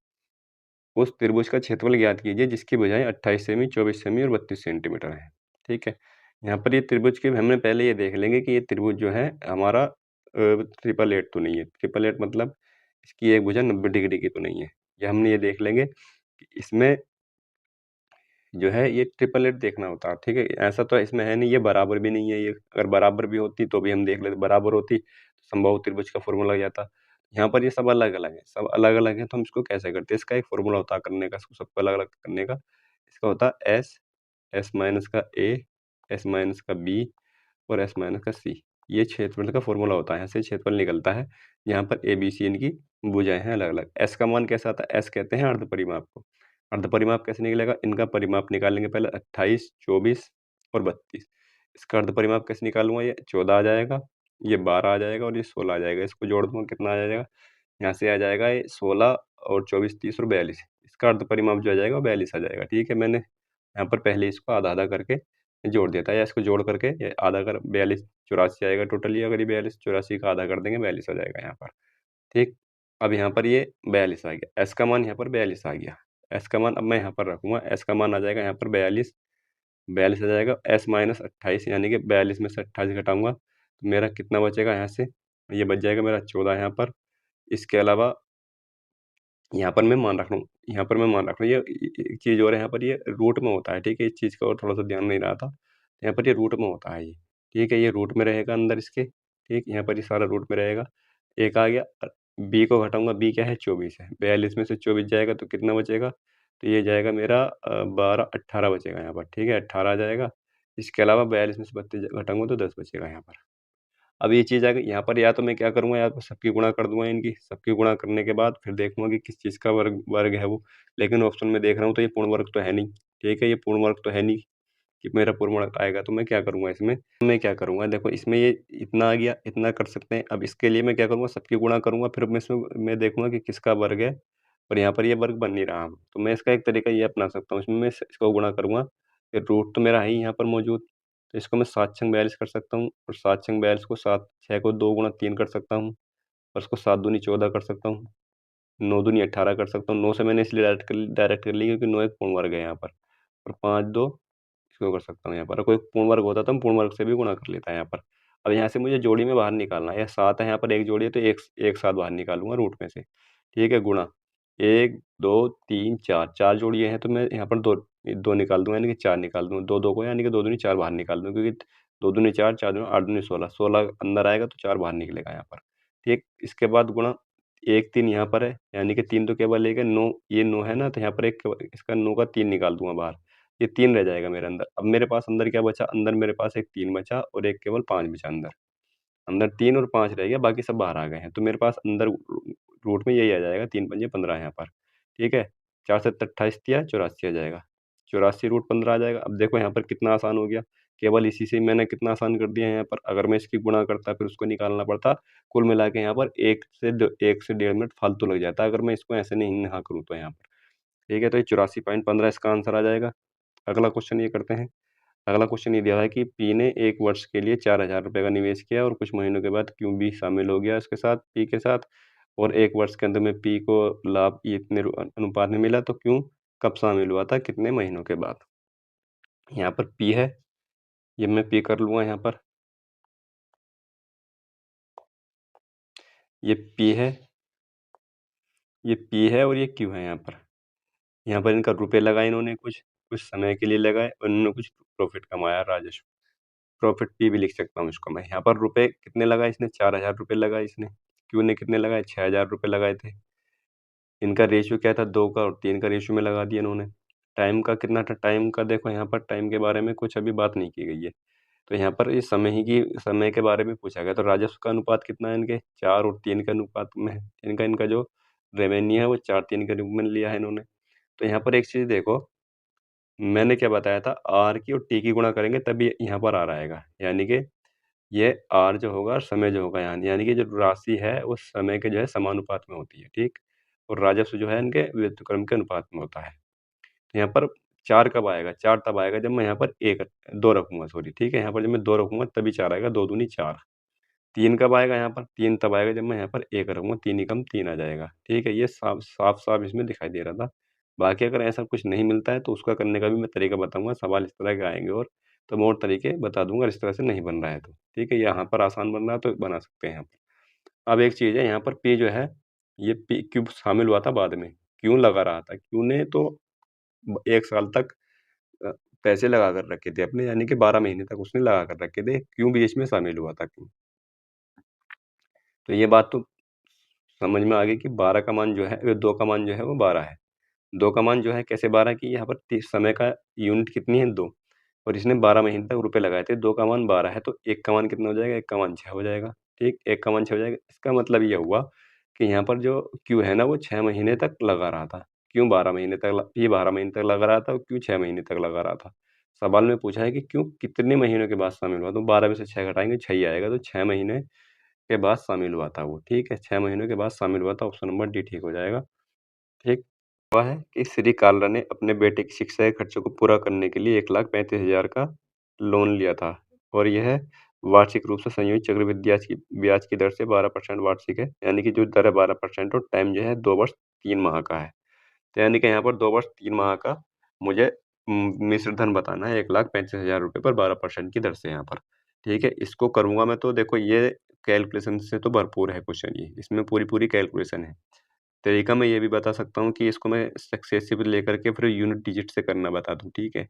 उस त्रिभुज का क्षेत्रफल ज्ञात कीजिए जिसकी भुजाएँ 28 सेमी, 24 सेमी और 32 सेंटीमीटर है। ठीक है? यहाँ पर ये त्रिभुज के हमने पहले ये देख लेंगे कि ये त्रिभुज जो है हमारा ट्रिपल एट तो नहीं है। ट्रिपल एट मतलब इसकी एक भुजा 90 डिग्री की तो नहीं है। ये हमने ये देख लेंगे कि इसमें जो है ये ट्रिपल एट देखना होता है, ठीक है? ऐसा तो इसमें है नहीं, ये बराबर भी नहीं है ये। अगर बराबर भी होती तो भी हम देख लेते, बराबर होती तो समबाहु त्रिभुज का फ़ॉर्मूला लग जाता। यहाँ पर ये सब अलग-अलग है, सब अलग-अलग है, तो हम इसको कैसे करते हैं? इसका एक फ़ॉर्मूला होता है करने का, इसको सबको अलग-अलग करने का। इसका होता है एस, एस माइनस का ए, एस माइनस का बी और एस माइनस का सी। ये क्षेत्रफल का फ़ॉर्मूला होता है, यहाँ से क्षेत्रफल निकलता है। यहाँ पर ए, बी, सी इनकी भुजाएँ हैं अलग-अलग। एस का मान कैसा आता है? एस कहते हैं अर्ध परिमाप को। अर्ध परिमाप कैसे निकलेगा? इनका परिमाप निकालेंगे पहले, 28, 24 और 32। इसका अर्ध परिमाप कैसे निकालूँगा? ये 14 आ जाएगा, ये 12 आ जाएगा और ये 16 आ जाएगा। इसको जोड़ दूँगा कितना आ जाएगा? यहाँ से आ जाएगा ये 16 और 24, 30 और 42। इसका अर्ध परिमाप जो आ जाएगा वो 42 आ जाएगा, ठीक है? मैंने यहाँ पर पहले इसको आधा-आधा करके जोड़ दिया था, या इसको जोड़ करके ये आधा कर 42, 84 आएगा टोटली। अगर ये 42, 84 का आधा कर देंगे 42 आ जाएगा यहाँ पर, ठीक। अब यहाँ पर ये 42 आ गया, एस का मान यहाँ पर 42 आ गया। एस का मान अब मैं यहाँ पर रखूँगा, एस का मान आ जाएगा यहाँ पर 42, 42 आ जाएगा, एस माइनस 28 यानी कि 42 में से 28 घटाऊँगा तो मेरा कितना बचेगा यहाँ से? ये बच जाएगा मेरा 14 यहाँ पर। इसके अलावा यहाँ पर मैं मान रख रहा हूँ, यहाँ पर मैं मान रख रहा हूँ, ये एक चीज़ और है, यहाँ पर ये रूट में होता है, ठीक है? इस चीज़ का और थोड़ा-सा ध्यान नहीं रहा था। यहाँ पर ये रूट में होता है ये, ठीक है? ये रूट में रहेगा अंदर इसके, ठीक? यहाँ पर ये सारा रूट में रहेगा। एक आ गया बी को घटाऊँगा, बी क्या है? 24 है। 42 में से 24 जाएगा तो कितना बचेगा? तो ये जाएगा मेरा 12, 18 बचेगा यहाँ पर, ठीक है? 18 आ जाएगा। इसके अलावा 42 में से 32 घटाऊँगा तो 10 बचेगा यहाँ पर। अब ये चीज़ आ गई यहाँ पर, या तो मैं क्या करूँगा, या तो सबकी गुणा कर दूँगा इनकी, सबकी गुणा करने के बाद फिर देखूँगा कि किस चीज़ का वर्ग वर्ग है वो। लेकिन ऑप्शन में देख रहा हूँ तो ये पूर्ण वर्ग तो है नहीं, ठीक है? ये पूर्ण वर्ग तो है नहीं कि मेरा पूर्ण वर्ग आएगा, तो मैं क्या करूँगा इसमें, मैं क्या करूँगा देखो, इसमें ये इतना आ गया, इतना कर सकते हैं। अब इसके लिए मैं क्या करूँगा, सबकी गुणा करूँगा, फिर मैं इसमें मैं देखूँगा कि किसका वर्ग है, और यहाँ पर ये वर्ग बन नहीं रहा। तो मैं इसका एक तरीका ये अपना सकता हूँ, इसमें मैं इसको गुणा करूँगा, ये रूट तो मेरा है ही यहाँ पर मौजूद, तो इसको मैं 7 छंग 42 कर सकता हूँ, और 7 छंग 42 को 7 6 को 2 गुणा 3 कर सकता हूँ, और उसको 7 दूनी 14 कर सकता हूँ, 9 दूनी 18 कर सकता हूँ। 9 से मैंने इसलिए डायरेक्ट कर ली क्योंकि 9 एक पूर्ण वर्ग है यहाँ पर, और 5 2 इसको कर सकता हूँ यहाँ पर। कोई पूर्ण वर्ग होता तो मैं पूर्ण वर्ग से भी गुणा कर लेता यहाँ पर। अब यहाँ से मुझे जोड़ी में बाहर निकालना है, 7 है यहाँ पर, एक जोड़ी है तो एक 7 बाहर निकालूँगा रूट में से, ठीक है? गुणा 1 2 3 4 4 जोड़ियाँ हैं तो मैं यहाँ पर 2 2 निकाल दूँगा, यानी कि 4 निकाल दूँगा। 2 2 को यानी कि 2 दूनी 4 बाहर निकाल दूँगा, क्योंकि 2 दूनी 4 4 दूनी 8 दूनी 16, 16 अंदर आएगा तो 4 बाहर निकलेगा यहाँ पर, ठीक? इसके बाद गुणा 1 3 यहाँ पर है, यानी कि 3 तो केवल 1 है, 9 ये 9 है ना, तो यहाँ पर एक इसका 9 का 3 निकाल दूँगा बाहर। ये 3 रह जाएगा मेरे अंदर। अब मेरे पास अंदर क्या बचा? अंदर मेरे पास एक 3 बचा और एक केवल 5 बचा अंदर। अंदर 3 और 5 रह गया, बाकी सब बाहर आ गए हैं। तो मेरे पास अंदर रूट में यही आ जाएगा, 3 पंजे 15 यहाँ पर, ठीक है? 4 7 28 तिया 84 आ जाएगा। 84 रूट 15 आ जाएगा। अब देखो यहाँ पर कितना आसान हो गया। केवल इसी से मैंने कितना आसान कर दिया है यहाँ पर। अगर मैं इसकी गुणा करता फिर उसको निकालना पड़ता। कुल मिला के यहाँ पर 1 से डेढ़ मिनट फालतू लग जाता अगर मैं इसको ऐसे नहीं यहाँ करूँ तो यहाँ पर। ठीक है? तो ये 84.15 इसका आंसर आ जाएगा। अगला क्वेश्चन ये करते हैं। अगला क्वेश्चन ये दिया है कि पी ने 1 वर्ष के लिए ₹4000 का निवेश किया और कुछ महीनों के बाद क्यू भी शामिल हो गया इसके साथ, पी के साथ, और 1 वर्ष के अंत में पी को लाभ ये इतने अनुपात में मिला, तो क्यू कब शामिल हुआ था, कितने महीनों के बाद? यहाँ पर पी है, ये मैं पी कर लूँगा यहाँ पर। ये पी है, ये पी है और ये क्यू है यहाँ पर। यहाँ पर इनका रुपए लगाए इन्होंने कुछ समय के लिए लगाए और इन्होंने कुछ प्रॉफ़िट कमाया, राजस्व। प्रॉफ़िट पी भी लिख सकता हूँ इसको मैं। यहाँ पर रुपए कितने लगाए इसने? ₹4000 लगाए इसने। क्यू ने कितने लगाए? ₹6000 लगाए थे। इनका रेशियो क्या था? 2 का और 3 का रेशियो में लगा दिया इन्होंने। टाइम का कितना था? टाइम का देखो यहाँ पर टाइम के बारे में कुछ अभी बात नहीं की गई है। तो यहाँ पर ये समय के बारे में पूछा गया। तो राजस्व का अनुपात कितना है इनके? 4 और 3 के अनुपात में है। इनका जो रेवेन्यू है वो 4-3 के रूप में लिया है इन्होंने। तो यहाँ पर एक चीज़ देखो, मैंने क्या बताया था? आर की और टी की गुणा करेंगे तभी यहाँ पर आर आएगा। यानी कि ये आर जो होगा, समय जो होगा यानी कि जो राशि है वो समय के जो है समानुपात में होती है, ठीक? और राजस्व जो है इनके व्युत्क्रम के अनुपात में होता है। तो यहाँ पर 4 कब आएगा? 4 तब आएगा जब मैं यहाँ पर 2 रखूँगा, सॉरी, ठीक है? यहाँ पर जब मैं 2 रखूँगा तभी 4 आएगा, 2 दूनी 4। 3 कब आएगा यहाँ पर? 3 तब आएगा जब मैं यहाँ पर 1 रखूँगा, 3 एकम 3 आ जाएगा, ठीक है? ये साफ-साफ इसमें दिखाई दे रहा था। बाकी अगर ऐसा कुछ नहीं मिलता है तो उसका करने का भी मैं तरीका बताऊँगा, सवाल इस तरह के आएँगे और तो मैं और तरीके बता दूँगा, इस तरह से नहीं बन रहा है तो, ठीक है? यहाँ पर आसान बन रहा है तो बना सकते हैं यहाँ पर। अब एक चीज़ है यहाँ पर पी जो है, ये पी क्यों शामिल हुआ था बाद में, क्यों लगा रहा था? क्यों ने तो 1 साल तक अ, पैसे लगा कर रखे थे अपने, यानी कि 12 महीने तक उसने लगा कर रखे थे, क्यों भी इसमें शामिल हुआ था क्यों? तो ये बात तो समझ में आ गई कि 12 का मान जो है 2 का मान जो है वो 12 है। 2 का मान जो है कैसे 12 की यहाँ पर समय का यूनिट कितनी है 2, और इसने 12 महीने तक रुपए लगाए थे, 2 का मान 12 है तो 1 का मान कितना हो जाएगा? 1 का मान 6 हो जाएगा, ठीक? 1 का मान 6 हो जाएगा। इसका मतलब ये हुआ कि यहाँ पर जो क्यू है ना वो 6 महीने तक लगा रहा था। क्यों 12 महीने तक ल ये 12 महीने तक लगा रहा था और क्यों 6 महीने तक लगा रहा था। सवाल में पूछा है कि क्यों कितने महीनों के बाद शामिल हुआ? तो 12 में से 6 घटाएँगे 6 ही आएगा, तो 6 महीने के बाद शामिल हुआ था वो, ठीक है? 6 महीनों के बाद शामिल हुआ था, ऑप्शन नंबर डी ठीक हो जाएगा, ठीक। हुआ है कि श्री कालरा ने अपने बेटे की शिक्षा के खर्चों को पूरा करने के लिए 1,35,000 का लोन लिया था और यह वार्षिक रूप से संयोजित चक्रवृद्धि ब्याज की दर से 12% वार्षिक है, यानी कि जो दर है 12% और टाइम जो है 2 वर्ष 3 माह का है। तो यानी कि यहाँ पर 2 वर्ष 3 माह का मुझे मिश्र धन बताना है, ₹1,35,000 पर 12% की दर से यहाँ पर, ठीक है? इसको करूँगा मैं तो देखो ये कैलकुलेशन से तो भरपूर है क्वेश्चन ये, इसमें पूरी-पूरी कैलकुलेशन है। तरीका मैं ये भी बता सकता हूँ कि इसको मैं सक्सेसिव लेकर के फिर यूनिट डिजिट से करना बता दूँ, ठीक है?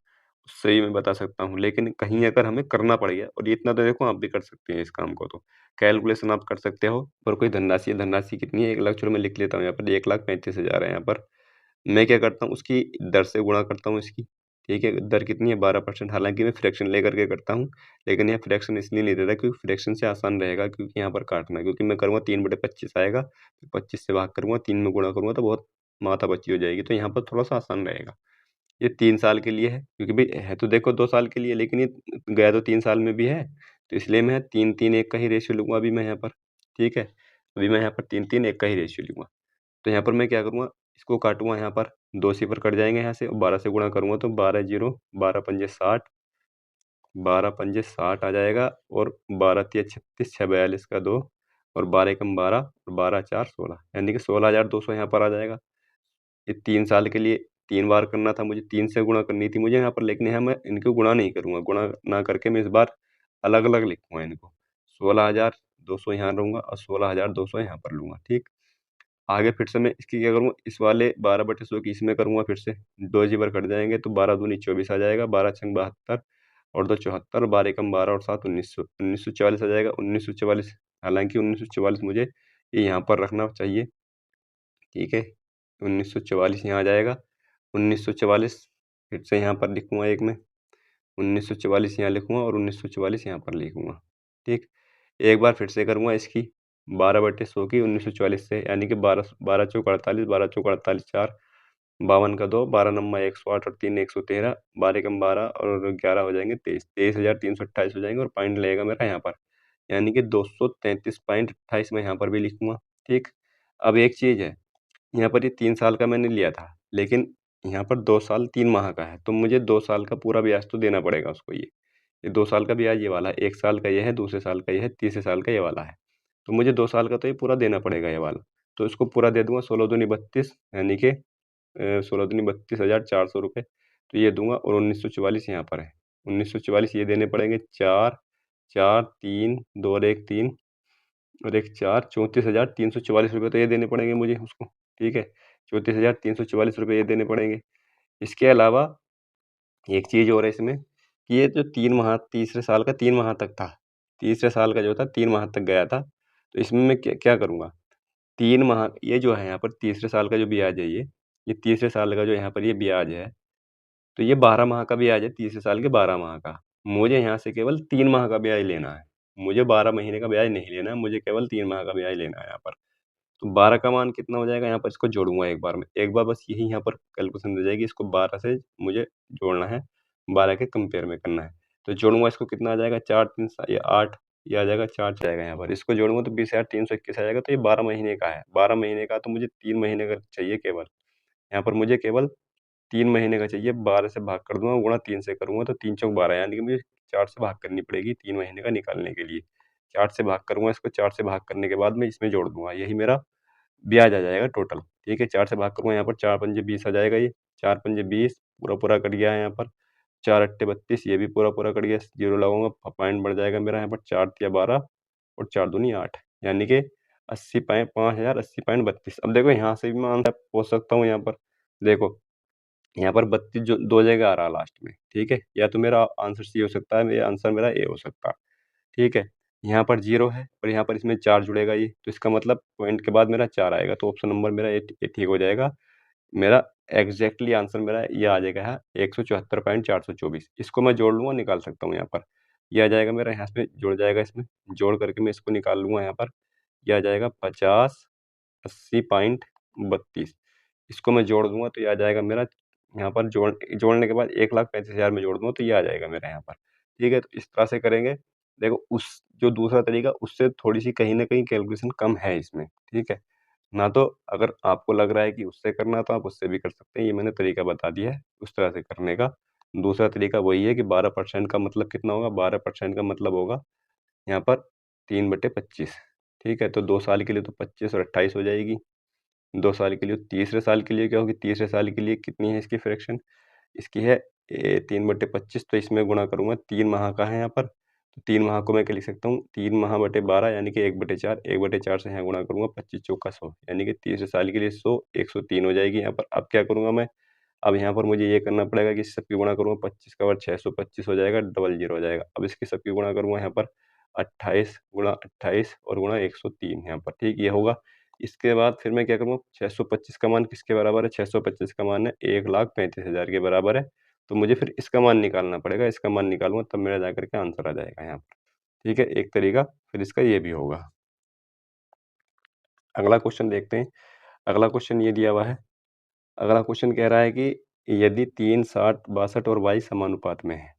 उससे ही मैं बता सकता हूँ, लेकिन कहीं अगर हमें करना पड़ गया और इतना तो देखो आप भी कर सकते हैं इस काम को तो। कैलकुलेशन आप कर सकते हो और कोई धनराशि है, धनराशि कितनी है? 1 लाख चलो मैं लिख लेता हूँ यहाँ पर 1,35,000 है यहाँ पर। मैं क्या करता हूँ उसकी दर से गुणा करता हूँ इसकी, ठीक है? दर कितनी है 12% हालाँकि मैं फ्रैक्शन लेकर के करता हूँ, लेकिन यहाँ फ्रैक्शन इसलिए नहीं दे रहा क्योंकि फ्रैक्शन से आसान रहेगा क्योंकि यहाँ पर काटना क्योंकि मैं करूँगा 3/25 आएगा, 25 से भाग करूँगा, 3 में गुणा करूँगा तो बहुत माथापच्ची हो जाएगी, तो यहाँ पर थोड़ा-सा आसान रहेगा। ये 3 साल के लिए है क्योंकि भई है तो देखो 2 साल के लिए लेकिन ये गया तो 3 साल में भी है, तो इसलिए मैं 3-3-1 का ही रेशियो लूँगा अभी मैं यहाँ पर, ठीक है? अभी मैं यहाँ पर 3-3-1 का ही रेशियो लूँगा। तो यहाँ पर मैं क्या करूँगा, इसको काटूँगा यहाँ पर, 2 सिफ़र कट जाएँगे यहाँ से और 12 से गुणा करूँगा तो 12 ज़ीरो 12 पंजे 60, 12 पंजे 60 आ जाएगा और 12 तिया 36, 6 42 का 2 और 12 एकम 12 और 12 चार 16 यानी कि 16,200 यहाँ पर आ जाएगा। ये 3 साल के लिए 3 बार करना था मुझे, 3 से गुणा करनी थी मुझे यहाँ पर लेकिन यहाँ मैं इनको गुणा नहीं करूँगा, गुणा ना करके मैं इस बार अलग-अलग लिखूँगा इनको। 16,200 यहाँ लूँगा और 16,200 यहाँ पर लूँगा, ठीक? आगे फिर से मैं इसकी क्या करूँगा, इस वाले 12/100 की इसमें करूँगा फिर से, 2 ज़ीवर कट जाएँगे तो 12 दूनी 24 आ जाएगा, 12 छंग 72 और 2 74, 12 एकम 12 और 7 1900, 1944 आ जाएगा, 1944 हालाँकि 1944 मुझे ये यहाँ पर रखना चाहिए, ठीक है? 1944 यहाँ आ जाएगा, 1944 फिर से यहाँ पर लिखूँगा एक मैं, 1944 यहाँ लिखूँगा और 1944 यहाँ पर लिखूँगा, ठीक? एक बार फिर से करूँगा इसकी 12/100 की 1944 से यानी कि 12 12 चौक 48, 12 चौक 48 4, 52 का 2, 12 नम्मा 108 और 3 113, 12 एकम 12 और 11 हो जाएँगे 23, 23,328 हो जाएँगे और पॉइंट लगेगा मेरा यहाँ पर, यानी कि 233.28 मैं यहाँ पर भी लिखूँगा, ठीक? अब एक चीज़ है यहाँ पर ये 3 साल का मैंने लिया था, लेकिन यहाँ पर 2 साल 3 माह का है, तो मुझे 2 साल का पूरा ब्याज तो देना पड़ेगा उसको ये। ये 2 साल का ब्याज ये वाला है, 1 साल का ये है, दूसरे साल का ये है, तीसरे साल का ये वाला है। तो मुझे 2 साल का तो ये पूरा देना पड़ेगा ये वाला। तो इसको पूरा दे दूँगा 16 दूनी 32 यानी कि 16 दूनी 32,400 रुपए, तो ये दूँगा और 1944 यहाँ पर है। 1944 ये देने पड़ेंगे 4, 4, 3, 2 और 1 3 और 1 4 34,344 रुपए तो ये देने पड़ेंगे मुझे उसको, ठीक है? 34,344 रुपए ये देने पड़ेंगे। इसके अलावा एक चीज़ और है इसमें कि ये जो 3 माह तीसरे साल का 3 माह तक था, तीसरे साल का जो था 3 माह तक गया था, तो इसमें मैं क्या क्या करूँगा? 3 माह ये जो है यहाँ पर तीसरे साल का जो ब्याज है ये तीसरे साल का जो यहाँ पर ये ब्याज है, तो ये 12 माह का ब्याज है, तीसरे साल के 12 माह का। मुझे यहाँ से केवल 3 माह का ब्याज लेना है। मुझे 12 महीने का ब्याज नहीं लेना है, मुझे केवल 3 माह का ब्याज लेना है यहाँ पर। तो 12 का मान कितना हो जाएगा यहाँ पर इसको जोड़ूँगा एक बार में। एक बार बस यही यहाँ पर कैलकुलेशन रह जाएगी, इसको 12 से मुझे जोड़ना है, 12 के कंपेयर में करना है। तो जोड़ूँगा इसको कितना आ जाएगा 4 3 ये 8 ये आ जाएगा 4 जाएगा यहाँ पर। इसको जोड़ूँगा तो 20,321 आ जाएगा, तो ये 12 महीने का है। 12 महीने का तो मुझे 3 महीने का चाहिए केवल। यहाँ पर मुझे केवल 3 महीने का चाहिए, 12 से भाग कर दूँगा, गुणा 3 से करूँगा तो 3 चौक 12 यानी कि मुझे 4 से भाग करनी पड़ेगी 3 महीने का निकालने के लिए। 4 से भाग करूँगा इसको, 4 से भाग करने के बाद मैं इसमें जोड़ दूँगा, यही मेरा ब्याज आ जाएगा टोटल, ठीक है? 4 से भाग करूँगा यहाँ पर 4 पंजे 20 आ जाएगा ये, 4 पंजे 20 पूरा-पूरा कट गया है यहाँ पर, 4 अट्ठे 32 ये भी पूरा-पूरा कट गया, ज़ीरो लगाऊँगा पॉइंट बढ़ जाएगा मेरा यहाँ पर 4 तिया 12 और 4 दूनी 8 यानी कि 80 पॉइ 5,080.32 अब देखो यहाँ से भी मैं आंसर पूछ सकता हूँ यहाँ पर, देखो यहाँ पर 32 जो 2 जगह आ रहा है लास्ट में, ठीक है? या तो मेरा आंसर सी हो सकता है, या आंसर मेरा ए हो सकता है, ठीक है? यहाँ पर 0 है और यहाँ पर इसमें 4 जुड़ेगा ये, तो इसका मतलब पॉइंट के बाद मेरा 4 आएगा, तो ऑप्शन नंबर मेरा ये ठीक हो जाएगा। मेरा एग्ज़ैक्टली आंसर मेरा ये आ जाएगा है 174.424 इसको मैं जोड़ लूँगा, निकाल सकता हूँ यहाँ पर। ये आ जाएगा मेरा यहाँ पे जुड़ जाएगा इसमें, जोड़ करके मैं इसको निकाल लूँगा यहाँ पर। ये आ जाएगा 50 80.32 इसको मैं जोड़ दूँगा तो ये आ जाएगा मेरा यहाँ पर जोड़ने के बाद 1,35,000 में जोड़ दूँगा तो ये आ जाएगा मेरा यहाँ पर, ठीक है? तो इस तरह से करेंगे। देखो उस जो दूसरा तरीका उससे थोड़ी-सी कहीं न कहीं कैलकुलेशन कम है इसमें, ठीक है? ना तो अगर आपको लग रहा है कि उससे करना है तो आप उससे भी कर सकते हैं, ये मैंने तरीका बता दिया है उस तरह से करने का। दूसरा तरीका वही है कि 12% का मतलब कितना होगा? 12% का मतलब होगा यहाँ पर 3/25 ठीक है? तो 2 साल के लिए तो 25 और 28 हो जाएगी। 2 साल के लिए, तीसरे साल के लिए क्या होगी? तीसरे साल के लिए कितनी है इसकी फ्रैक्शन? इसकी है 3/25 तो इसमें गुणा करूँगा 3 माह का है यहाँ पर, तो 3 माह को मैं क्या लिख सकता हूँ, 3 माह बटे 12 यानी कि 1/4, 1/4 से यहाँ गुणा करूँगा 25 चौका 100 यानी कि 30 साल के लिए 100, 103 हो जाएगी यहाँ पर। अब क्या करूँगा मैं, अब यहाँ पर मुझे ये करना पड़ेगा कि सबकी गुणा करूँगा, 25 का वर्ग 625 हो जाएगा, डबल ज़ीरो हो जाएगा। अब इसकी सबकी गुणा करूँगा यहाँ पर 28 गुणा 28 और गुणा 103 यहाँ पर, ठीक ये होगा। इसके बाद फिर मैं क्या करूँगा, 625 का मान किसके बराबर है, 625 का मान है 1,35,000 के बराबर है। तो मुझे फिर इसका मान निकालना पड़ेगा, इसका मान निकालूँगा तब मेरा जाकर के आंसर आ जाएगा यहाँ पर, ठीक है। एक तरीका फिर इसका ये भी होगा। अगला क्वेश्चन देखते हैं। अगला क्वेश्चन ये दिया हुआ है। अगला क्वेश्चन कह रहा है कि यदि 3, 60, 62 और 22 समानुपात में है।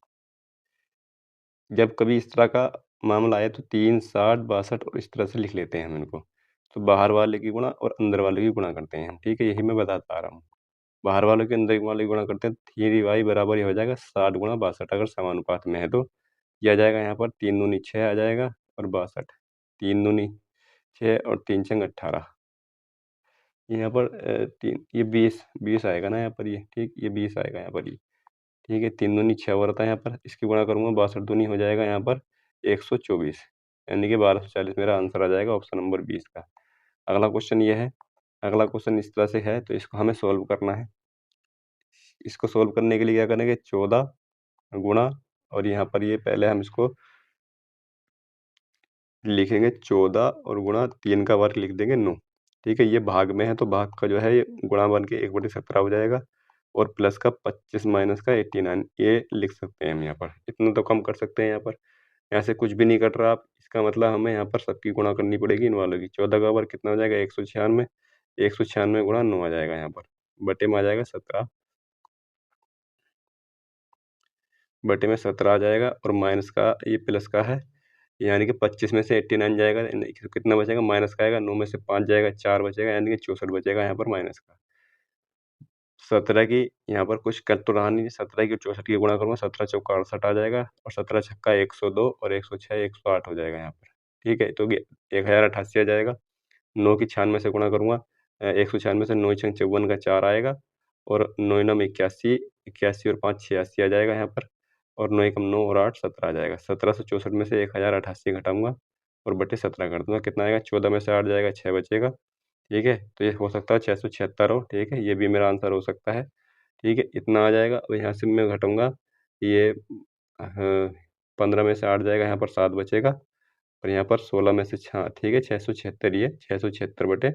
जब कभी इस तरह का मामला आए तो 3, 60, 62 और इस तरह से लिख लेते हैं हम इनको। तो बाहर वाले की गुणा और अंदर वाले की गुणा करते हैं हम, ठीक है, यही मैं बताता आ रहा हूँ। बाहर वालों के अंदर वाले की गुणा करते हैं, 3y बराबर ये हो जाएगा 60 गुणा 62 अगर समानुपात में है तो। ये आ जाएगा यहाँ पर 3 दूनी 6 आ जाएगा और 62, 3 दूनी 6 और 3 छंग 18। यहाँ पर 3 ये 20 आएगा ना यहाँ पर ये, ठीक, ये 20 आएगा यहाँ पर ये, ठीक है। 3 दूनी 6 हो रहा था यहाँ पर, इसकी गुणा करूँगा 62 दूनी हो जाएगा यहाँ पर 124 यानी कि 1240 मेरा आंसर आ जाएगा ऑप्शन नंबर 20 का। अगला क्वेश्चन ये है। अगला क्वेश्चन इस तरह से है तो इसको हमें सॉल्व करना है। इसको सॉल्व करने के लिए क्या करेंगे, 14 गुणा और यहाँ पर ये पहले हम इसको लिखेंगे 14 और गुणा 3 का वर्ग लिख देंगे 9, ठीक है। ये भाग में है तो भाग का जो है ये गुणा बन के 1/17 हो जाएगा और प्लस का 25 माइनस का 89 ये लिख सकते हैं हम यहाँ पर। इतना तो कम कर सकते हैं यहाँ पर। यहाँ से कुछ भी नहीं कट रहा आप, इसका मतलब हमें यहाँ पर सबकी गुणा करनी पड़ेगी इन वालों की। 14 का वर्ग कितना हो जाएगा, 196, 196 गुणा 9 आ जाएगा यहाँ पर, बटे में आ जाएगा 17, बटे में 17 आ जाएगा और माइनस का ये प्लस का है, यानी कि 25 में से 89 जाएगा, कितना बचेगा, माइनस का आएगा, 9 में से 5 जाएगा, 4 बचेगा, यानी कि 64 बचेगा यहाँ पर माइनस का। 17 की यहाँ पर कुछ कर तो रहा नहीं, 17 की 64 की गुणा करूँगा, 17 चौका 68 आ जाएगा और 17 छक्का 102 और 106 108 हो जाएगा यहाँ पर, ठीक है। तो ये 1088 आ जाएगा। 9 की 96 से गुणा करूँगा, 196 से 9 छंग 54 का 4 आएगा और 9 नम 81, 81 और 5 86 आ जाएगा यहाँ पर और 9 एकम 9 और 8 17 आ जाएगा। 1764 में से 1088 घटाऊँगा और बटे 17 कर दूँगा, कितना आएगा, 14 में से 8 जाएगा 6 बचेगा, ठीक है। तो ये हो सकता है 676 हो, ठीक है, ये भी मेरा आंसर हो सकता है, ठीक है, इतना आ जाएगा। अब यहाँ से मैं घटाऊँगा ये 15 में से 8 जाएगा, यहाँ पर 7 बचेगा और यहाँ पर 16 में से 6, ठीक है, 676 ये 676 बटे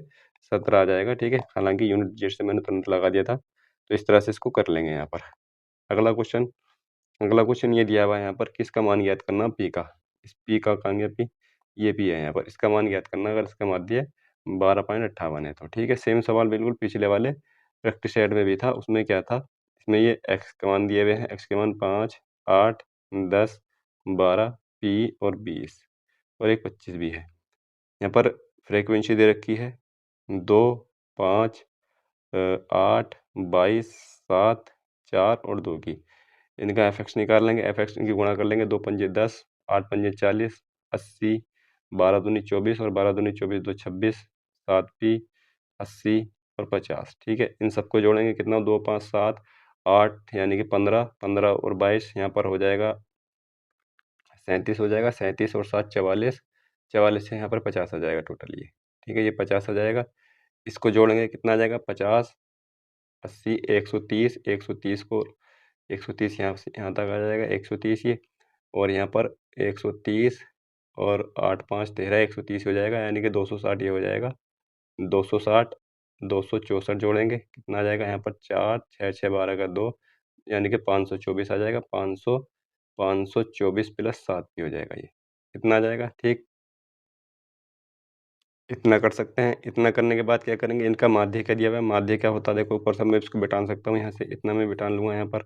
17 आ जाएगा, ठीक है। हालाँकि यूनिट डिजिट से मैंने तुरंत लगा दिया था, तो इस तरह से इसको कर लेंगे यहाँ पर। अगला क्वेश्चन अगला क्वेश्चन ये दिया हुआ है यहाँ पर, किसका मान ज्ञात करना पी का। इस पी का कहाँ गया पी, ये पी है यहाँ पर, इसका मान ज्ञात करना, अगर इसका माध्य 12.58 है तो, ठीक है। सेम सवाल बिल्कुल पिछले वाले प्रैक्टिस सेट में भी था, उसमें क्या था, इसमें ये एक्स के मान दिए हुए हैं, एक्स के मान 5, 8, 10, 12, पी और 20 और एक 25 भी है। यहाँ पर फ्रीक्वेंसी दे रखी है 2, 5, 8, 22, 7, 4 और 2 की। इनका एफ निकाल लेंगे, एफ इनकी गुणा कर लेंगे, 2 पंजे 10, 8 पंजे 40, 80, 12 दूनी 24 और 12 दूनी 24 दो 26, 7 पी, 80 और 50, ठीक है। इन सबको जोड़ेंगे कितना, 2, 5, 7, 8 यानी कि 15, 15 और 22 यहाँ पर हो जाएगा 37 हो जाएगा, 37 और 7 44, 44 से यहाँ पर 50 आ जाएगा टोटल ये, ठीक है, ये 50 आ जाएगा। इसको जोड़ेंगे कितना आ जाएगा, 50, 80, 130, 130 को 130 यहाँ से यहाँ तक आ जाएगा, 130 ये और यहाँ पर 130 और 8 5 13, 130 हो जाएगा, यानी कि 260 ये हो जाएगा, 260, 264 जोड़ेंगे कितना आ जाएगा, यहाँ पर 4, 6, 6, 12 का 2 यानी कि 524 आ जाएगा, 500, 524 प्लस 7 भी हो जाएगा ये, कितना आ जाएगा, ठीक। इतना कर सकते हैं। इतना करने के बाद क्या करेंगे, इनका माध्य क्या दिया हुआ है, माध्य क्या होता है देखो, ऊपर से मैं इसको बिठान सकता हूँ यहाँ से, इतना मैं बिठान लूँगा यहाँ पर।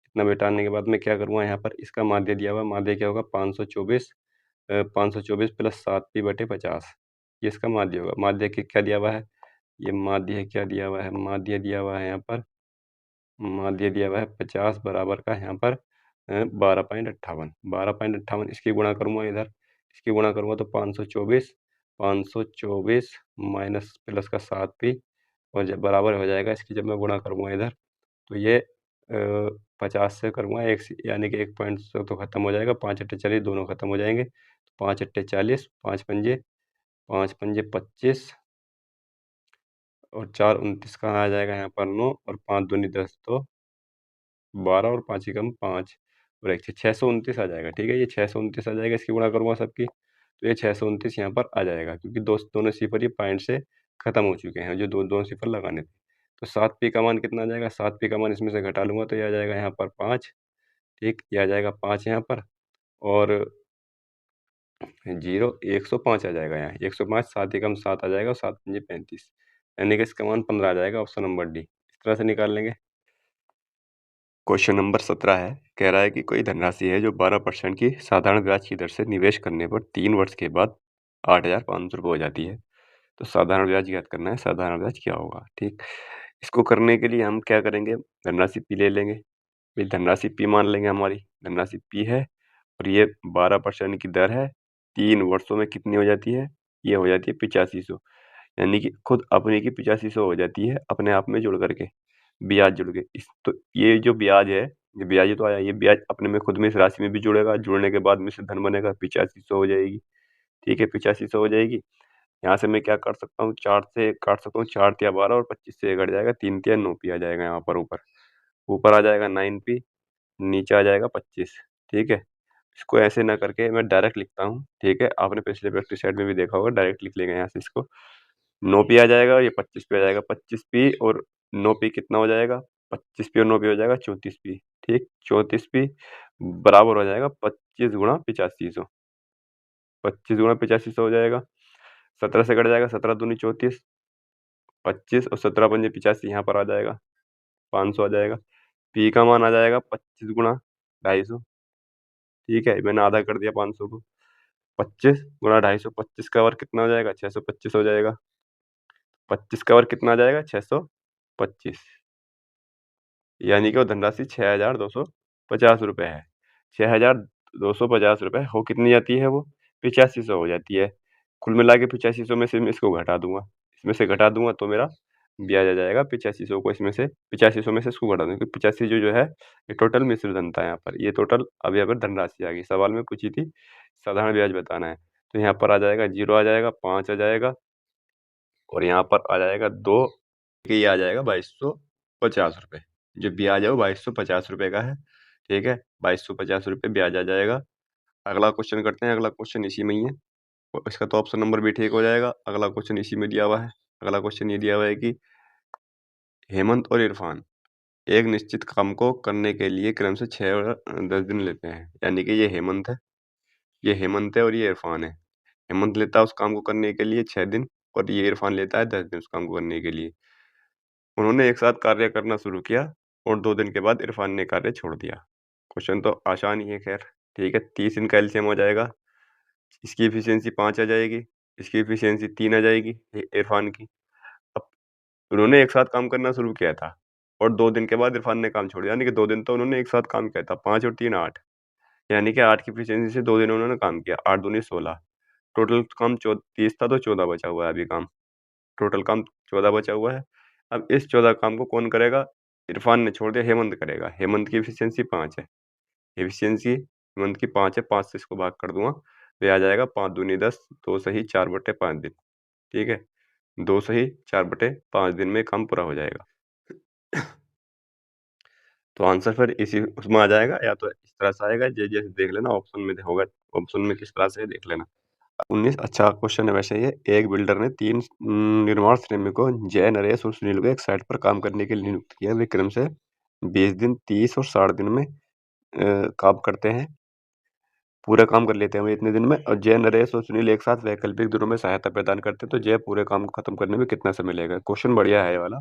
इतना बिठाने के बाद मैं क्या करूँगा, यहाँ पर इसका माध्य दिया हुआ है, माध्य क्या होगा 524, 524 प्लस 7 पी बटे 50, ये इसका माध्य होगा। माध्य क्या दिया हुआ है, ये माध्य क्या दिया हुआ है, माध्य दिया हुआ है यहाँ पर, माध्य दिया हुआ है 50 बराबर का यहाँ पर 12.58, 12.58 इसकी गुणा करूँगा इधर, इसकी गुणा करूँगा तो 524, 524 माइनस प्लस का 7 पी और जब बराबर हो जाएगा, इसकी जब मैं गुणा करूँगा इधर तो ये 50 से करूँगा एक से, यानी कि 1 पॉइंट से तो खत्म हो जाएगा। 5 अट्ठे 40 दोनों खत्म हो जाएंगे। 5 अट्ठे 40, 5 पंजे 25 और 4 29 कहाँ आ जाएगा यहाँ पर 9 और 5 दूनी 10 तो 12 और 5 एकम 5 और 1 629 आ जाएगा। ठीक है, ये 629 आ जाएगा। इसकी गुणा करूँगा सबकी तो ये 629 यहाँ पर आ जाएगा, क्योंकि दोनों सिफर ये पॉइंट से खत्म हो चुके हैं, जो दोनों सिफर लगाने थे। तो 7p का मान कितना आ जाएगा? 7p का मान इसमें से घटा लूंगा तो ये आ जाएगा यहाँ पर 5। ठीक, ये आ जाएगा 5 यहाँ पर, और 0 105 आ जाएगा यहाँ। 105 7 एकम 7 आ जाएगा और 7 पंजे 35, यानी कि इसका मान 15 आ जाएगा। ऑप्शन नंबर डी इस तरह से निकाल लेंगे। क्वेश्चन नंबर 17 है, कह रहा है कि कोई धनराशि है जो 12% की साधारण ब्याज की दर से निवेश करने पर 3 वर्ष के बाद 8,500 रुपये हो जाती है। तो साधारण ब्याज ज्ञात करना है, साधारण ब्याज क्या होगा। ठीक, इसको करने के लिए हम क्या करेंगे, धनराशि पी ले लेंगे। भाई धनराशि पी मान लेंगे, हमारी धनराशि पी है और ये 12% की दर है। 3 वर्षों में कितनी हो जाती है? ये हो जाती है 8500, यानी कि खुद अपने की 8500 हो जाती है, अपने आप में जुड़ करके, ब्याज जुड़ के। इस तो ये जो ब्याज है, ये ब्याज ही तो आया, ये ब्याज अपने में खुद में इस राशि में भी जुड़ेगा, जुड़ने के बाद में से धन बनेगा, 8500 हो जाएगी। ठीक है, 8500 हो जाएगी। यहाँ से मैं क्या कर सकता हूँ, 4 से काट सकता हूँ, 4 तिया 12 और 25 से ये कट जाएगा, 3 तिया 9p आ जाएगा यहाँ पर ऊपर। ऊपर आ जाएगा 9p, नीचे आ जाएगा 25। ठीक है, इसको ऐसे ना करके मैं डायरेक्ट लिखता हूँ। ठीक है, आपने पिछले प्रैक्टिस सेट में भी देखा होगा, डायरेक्ट लिख लेंगे यहाँ से इसको। 9p आ जाएगा और ये 25p आ जाएगा। 25p और 9p कितना हो जाएगा? 25p और 9p हो जाएगा 34p। ठीक, 34p बराबर हो जाएगा 25 गुणा 8500। 25 गुणा 8500 हो जाएगा। 17 से कट जाएगा, 17 दूनी 34, 25 और 17 पंजे 85, यहाँ पर आ जाएगा 500 आ जाएगा। p का मान आ जाएगा 25 गुणा 250। ठीक है, मैंने आधा कर दिया 500 को। 25 गुणा 250, 25 का वर्ग कितना हो जाएगा? 625 हो जाएगा। 25 का वर्ग कितना आ जाएगा? 625, यानी कि वो धनराशि 6,250 रुपये है। 6,250 रुपये हो कितनी जाती है वो? 8500 हो जाती है। कुल मिला के 8500 में से मैं इसको घटा दूंगा, इसमें से घटा दूंगा तो मेरा ब्याज आ जाएगा 8500 को, इसमें से 8500 में से इसको घटा दूंगा, क्योंकि 85 जो जो है ये टोटल मिश्र धन था यहाँ पर। ये टोटल अब यहाँ पर धनराशि आ गई, सवाल में पूछी थी साधारण ब्याज बताना है। तो यहाँ पर आ जाएगा 0 आ जाएगा, 5 आ जाएगा और यहाँ पर आ जाएगा 2, ये आ जाएगा 2250 रुपये। जो ब्याज है वो 2250 रुपये का है। ठीक है, 2250 रुपये ब्याज आ जाएगा। अगला क्वेश्चन करते हैं। अगला क्वेश्चन इसी में ही है, और इसका तो ऑप्शन नंबर भी ठीक हो जाएगा। अगला क्वेश्चन इसी में दिया हुआ है। अगला क्वेश्चन ये दिया हुआ है कि हेमंत और इरफान एक निश्चित काम को करने के लिए क्रम से 6 और 10 दिन लेते हैं। यानी कि ये हेमंत है, ये हेमंत है और ये इरफान है। हेमंत लेता है उस काम को करने के लिए 6 दिन और ये इरफान लेता है 10 दिन उस काम को करने के लिए। उन्होंने एक साथ कार्य करना शुरू किया और 2 दिन के बाद इरफान ने कार्य छोड़ दिया। क्वेश्चन तो आसान ही है खैर। ठीक है, 30 इनका एलसीएम हो जाएगा, इसकी एफिशिएंसी 5 आ जाएगी, इसकी एफिशिएंसी 3 आ जाएगी इरफान की। अब उन्होंने एक साथ काम करना शुरू किया था और 2 दिन के बाद इरफान ने काम छोड़ दिया, यानी कि 2 दिन तो उन्होंने एक साथ काम किया था। 5 और 3 8, यानी कि 8 की एफिशिएंसी से 2 दिन उन्होंने काम किया। 8 दूनी 16, टोटल काम 30 था तो 14 बचा हुआ है अभी काम। टोटल काम 14 बचा हुआ है। अब इस 14 काम को कौन करेगा? इरफान ने छोड़ दिया, हेमंत करेगा। हेमंत की एफिशिएंसी 5 है, एफिशिएंसी हेमंत की 5 है, 5 से इसको भाग कर दूंगा तो ये आ जाएगा 5 दूनी 10, 2 सही 4/5 दिन। ठीक है, 2 सही 4/5 दिन में काम पूरा हो जाएगा। तो आंसर फिर इसी उसमें आ जाएगा, या तो इस तरह से आएगा, जैसे देख लेना ऑप्शन में होगा, ऑप्शन में किस तरह से है देख लेना। 19 अच्छा क्वेश्चन है वैसे ये। एक बिल्डर ने 3 निर्माण श्रमिकों जय, नरेश और सुनील को एक साइट पर काम करने के लिए नियुक्त किया। वे क्रम से 20 दिन, 30 और 60 दिन में काम करते हैं, पूरा काम कर लेते हैं वो इतने दिन में। और जय, नरेश और सुनील एक साथ वैकल्पिक दिनों में सहायता प्रदान करते हैं, तो जय पूरे काम को खत्म करने में कितना समय लेगा? क्वेश्चन बढ़िया है ये वाला।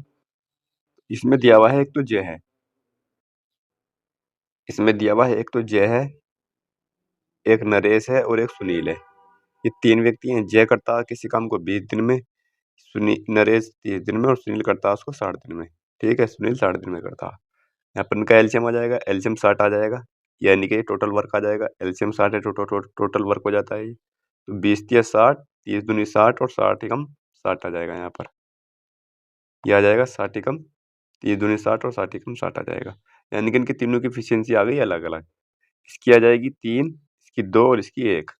इसमें दिया हुआ है एक तो जय है, इसमें दिया हुआ है एक तो जय है, एक नरेश है और एक सुनील है। ये 3 व्यक्ति हैं। जय करता है किसी काम को 20 दिन में, नरेश 30 दिन में और सुनील करता है उसको 60 दिन में। ठीक है, सुनील 60 दिन में करता है। यहाँ पर इनका एलसीएम आ जाएगा, एलसीएम 60 आ जाएगा, यानी कि टोटल वर्क आ जाएगा। एलसीएम 60 है, टोटल वर्क हो जाता है ये। तो 20 तिया 60, 30 दूनी 60 और 60 एकम 60 आ जाएगा यहाँ पर। ये आ जाएगा 60 एकम 30 दूनी 60 और 60 एकम 60 आ जाएगा। यानी कि इनकी तीनों की एफिशिएंसी आ गई अलग-अलग। इसकी आ जाएगी 3, इसकी 2 और इसकी 1।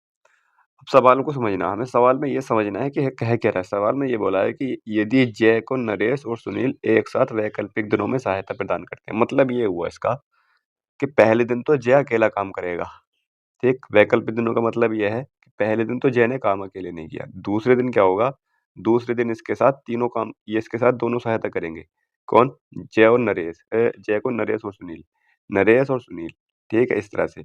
अब सवाल को समझना, हमें सवाल में ये समझना है कि ये कह क्या रहा है। सवाल में ये बोला है कि यदि जय को नरेश और सुनील एक साथ वैकल्पिक दिनों में सहायता प्रदान करते हैं। मतलब ये हुआ इसका कि पहले दिन तो जय अकेला काम करेगा, ठीक? वैकल्पिक दिनों का मतलब ये है कि पहले दिन तो जय ने काम अकेले नहीं किया। दूसरे दिन क्या होगा? दूसरे दिन इसके साथ तीनों काम ये इसके साथ दोनों सहायता करेंगे। कौन? जय और नरेश। जय को नरेश और सुनील। नरेश और सुनील, ठीक है? इस तरह से।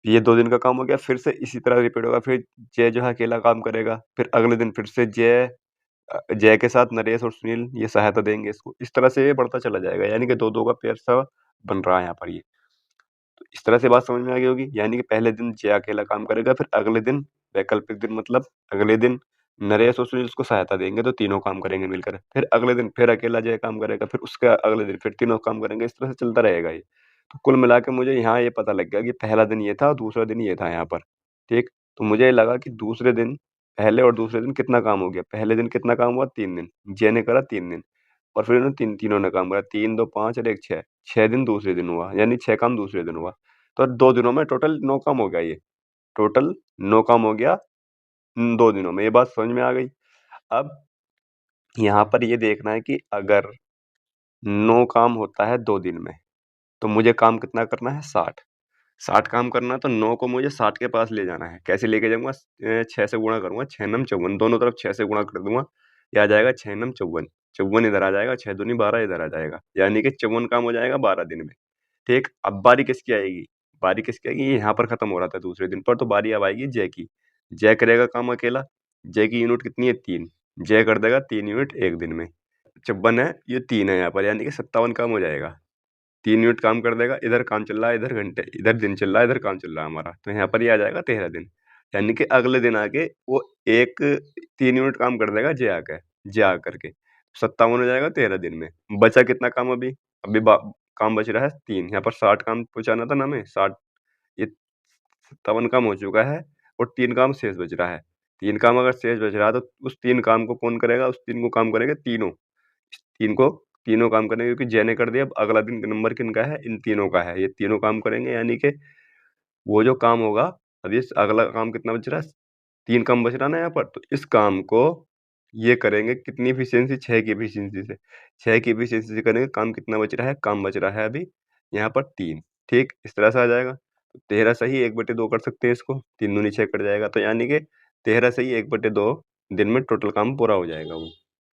ये 2 दिन का काम हो गया, फिर से इसी तरह रिपीट होगा, फिर जय जो है अकेला काम करेगा, फिर अगले दिन फिर से जय के साथ नरेश और सुनील ये सहायता देंगे इसको। इस तरह से ये बढ़ता चला जाएगा, यानी कि 2-2 का पेयर सा बन रहा है यहाँ पर ये। तो इस तरह से बात समझ में आ गई होगी, यानी कि पहले दिन जय अकेला काम करेगा, फिर अगले दिन वैकल्पिक दिन मतलब अगले दिन नरेश और सुनील उसको सहायता देंगे, तो तीनों काम करेंगे मिलकर। फिर अगले दिन फिर अकेला जय काम करेगा, फिर उसके अगले दिन फिर तीनों काम करेंगे, इस तरह से चलता रहेगा ये। तो कुल मिला के मुझे यहाँ ये पता लग गया कि पहला दिन ये था और दूसरा दिन ये था यहाँ पर, ठीक? तो मुझे लगा कि दूसरे दिन पहले और दूसरे दिन कितना काम हो गया। पहले दिन कितना काम हुआ? 3 दिन। जय ने करा 3 दिन और फिर इन्होंने तीनों ने काम करा। 3, 2, 5 और 1 6। 6 दिन दूसरे दिन हुआ, यानी 6 काम दूसरे दिन हुआ। तो 2 दिनों में टोटल 9 काम हो गया ये। टोटल 9 काम हो गया 2 दिनों में। ये बात समझ में आ गई। अब यहाँ पर ये देखना है कि अगर 9 काम होता है 2 दिन में, तो मुझे काम कितना करना है? 60। 60 काम करना है तो 9 को मुझे 60 के पास ले जाना है। कैसे लेके जाऊँगा? 6 से गुणा करूँगा, 6 नम 54, दोनों तरफ 6 से गुणा कर दूँगा। ये आ जाएगा 6 नम 54, 54 इधर आ जाएगा, 6 दूनी 12 इधर आ जाएगा। यानी कि 54 काम हो जाएगा 12 दिन में। ठीक? अब बारी किसकी आएगी? बारी किसकी आएगी? ये यहाँ पर खत्म हो रहा था दूसरे दिन पर, तो बारी अब आएगी जय की। जय करेगा काम अकेला। जय की यूनिट कितनी है? 3। जय कर देगा 3 यूनिट 1 दिन में। 54 है, ये 3 है यहाँ पर, यानी कि 57 काम हो जाएगा। 3 यूनिट काम कर देगा, इधर काम चल रहा है, इधर घंटे, इधर दिन चल रहा है, इधर काम चल रहा है हमारा। तो यहाँ पर ये आ जाएगा 13 दिन। यानी कि अगले दिन आके वो 3 यूनिट काम कर देगा जय आकर के। 57 हो जाएगा 13 दिन में। बचा कितना काम अभी? अभी काम बच रहा है 3। यहाँ पर 60 काम पहुँचाना था ना हमें, 60, ये 57 काम हो चुका है और 3 काम शेष बच रहा है। 3 काम अगर शेष बच रहा है तो उस 3 काम को कौन करेगा? उस 3 को काम करेंगे तीनों। इस 3 को तीनों काम करेंगे क्योंकि जय ने कर दिया। अब अगला दिन नंबर किनका है? इन तीनों का है। ये तीनों काम करेंगे, यानी कि वो जो काम होगा, अब ये अगला काम कितना बच रहा है? 3 काम बच रहा है ना यहाँ पर, तो इस काम को ये करेंगे कितनी एफिशिएंसी? 6 की एफिशिएंसी से। 6 की एफिशिएंसी से करेंगे, काम कितना बच रहा है? काम बच रहा है अभी यहाँ पर 3, ठीक? इस तरह से आ जाएगा। तो 13 से ही 1/2 कर सकते हैं इसको, 3 दूनी 6 कट जाएगा, तो यानी कि 13 से ही 1/2 दिन में टोटल काम पूरा हो जाएगा वो।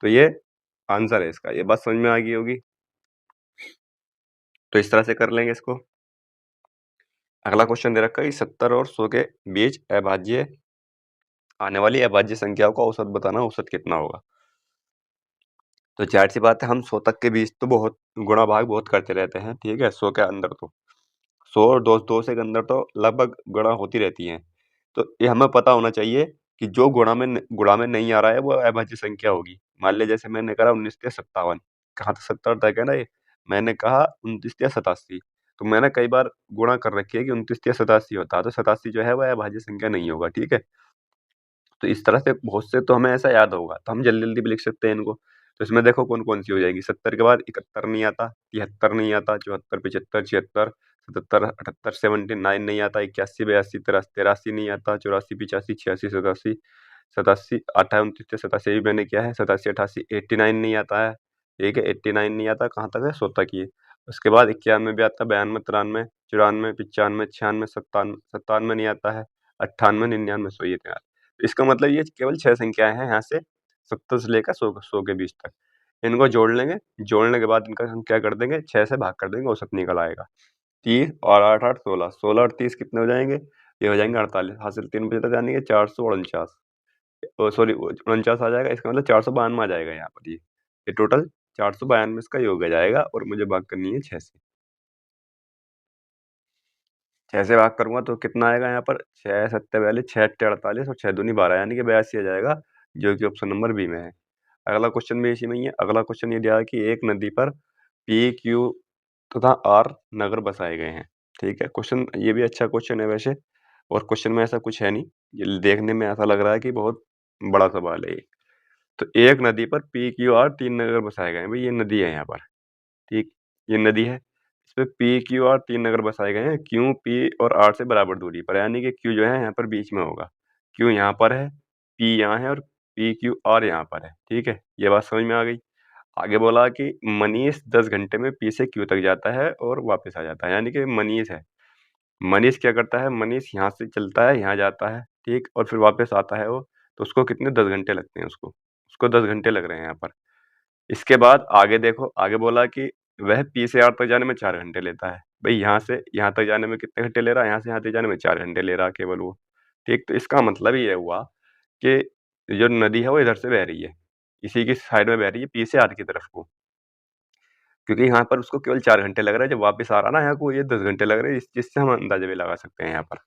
तो ये आंसर है इसका। ये बात समझ में आ गई होगी। तो इस तरह से कर लेंगे इसको। अगला क्वेश्चन दे रखा है कि 70 और 100 के बीच अभाज्य आने वाली अभाज्य संख्याओं का औसत बताना, औसत कितना होगा? तो ज़ाहिर-सी बात है, हम 100 तक के बीच तो बहुत गुणा भाग बहुत करते रहते हैं, ठीक है? 100 के अंदर तो 100 और 200 के अंदर तो लगभग गुणा होती रहती हैं। तो ये हमें पता होना चाहिए कि जो गुणा में नहीं आ रहा है वो अभाज्य संख्या होगी। मान लें जैसे मैंने करा 19 तिया 57, कहाँ तक 70 तक है ना ये? मैंने कहा 29 तिया 87, तो मैंने कई बार गुणा कर रखी है कि 29 तिया 87 होता है, तो 87 जो है वो अभाज्य संख्या नहीं होगा, ठीक है? तो इस तरह से बहुत से तो हमें ऐसा याद होगा, तो हम जल्दी-जल्दी भी लिख सकते हैं इनको। तो इसमें देखो कौन-कौन सी हो जाएगी। 70 के बाद 71 नहीं आता, 73 नहीं आता, 74, 75, 76, 77, 78, 79 नहीं आता, 81, 82, 83 नहीं आता, 84, 85, 86, 87, 87, 28, 29, 87 भी मैंने किया है, 87, 88, 89 नहीं आता है, ठीक है? 89 नहीं आता, कहाँ तक है? 100 तक ही है। उसके बाद 91 भी आता है, 92, 93, 94, 95, 96, 97 नहीं आता है, 98, 99, 100 ये नहीं आता। इसका मतलब ये केवल 6 संख्याएँ हैं यहाँ से 70 से लेकर 100 के बीच तक। इनको जोड़ लेंगे, जोड़ने के बाद इनका हम क्या कर देंगे? 6 से भाग कर देंगे, औसत निकल आएगा। 30 और 8, 8, 16, 16 और 30 कितने हो जाएँगे? ये हो जाएँगे 48, हासिल 3 बचे तो यानी कि 449, सॉरी 49 आ जाएगा, इसका मतलब 492 आ जाएगा यहाँ पर ये। ये टोटल 492 इसका योग आ जाएगा और मुझे भाग करनी है 6 से। 6 से भाग करूँगा तो कितना आएगा यहाँ पर? 6 सत्ते 42, 6 अट्ठे 48 और 6 दूनी 12, यानी कि 82 आ जाएगा, जो कि ऑप्शन नंबर बी में है। अगला क्वेश्चन भी इसी में ही है। अगला क्वेश्चन ये दिया है कि एक नदी पर पी, क्यू तथा आर नगर बसाए गए हैं। ठीक है, क्वेश्चन ये भी अच्छा क्वेश्चन है वैसे, और क्वेश्चन में ऐसा कुछ है नहीं। ये देखने में ऐसा लग रहा है कि बहुत बड़ा सवाल है ये। तो एक नदी पर पी, क्यू, आर 3 नगर बसाए गए हैं। भाई ये नदी है यहाँ पर। ठीक, ये नदी है। इस पे पी, क्यू, आर 3 नगर बसाए गए हैं। क्यू, पी और आर से बराबर दूरी पर, यानी कि क्यू जो है यहाँ पर बीच में होगा। क्यू यहाँ पर है, पी यहाँ है और पी, क्यू, आर यहाँ पर है। ठीक है, ये बात समझ में आ गई। आगे बोला कि मनीष 10 घंटे में पी से क्यू तक जाता है और वापस आ जाता है, यानी कि मनीष है। मनीष क्या करता है, मनीष यहाँ से चलता है, यहाँ जाता है, ठीक? और फिर वापस आता है वो, तो उसको कितने 10 घंटे लगते हैं उसको। उसको 10 घंटे लग रहे हैं यहाँ पर। इसके बाद आगे देखो, आगे बोला कि वह पी से आर तक जाने में 4 घंटे लेता है। भई यहाँ से यहाँ तक जाने में कितने घंटे ले रहा है? यहाँ से यहाँ तक जाने में 4 घंटे ले रहा है केवल वो। ठीक? तो इसका मतलब ये हुआ कि जो नदी है वो इधर से बह रही है। इसी की साइड में बह रही है पी से आर की तरफ को। क्योंकि यहाँ पर उसको केवल 4 घंटे लग रहा है, जब वापस आ रहा है ना यहाँ को ये 10 घंटे लग रहे हैं, इस चीज़ से हम अंदाज़ा भी लगा सकते हैं यहाँ पर।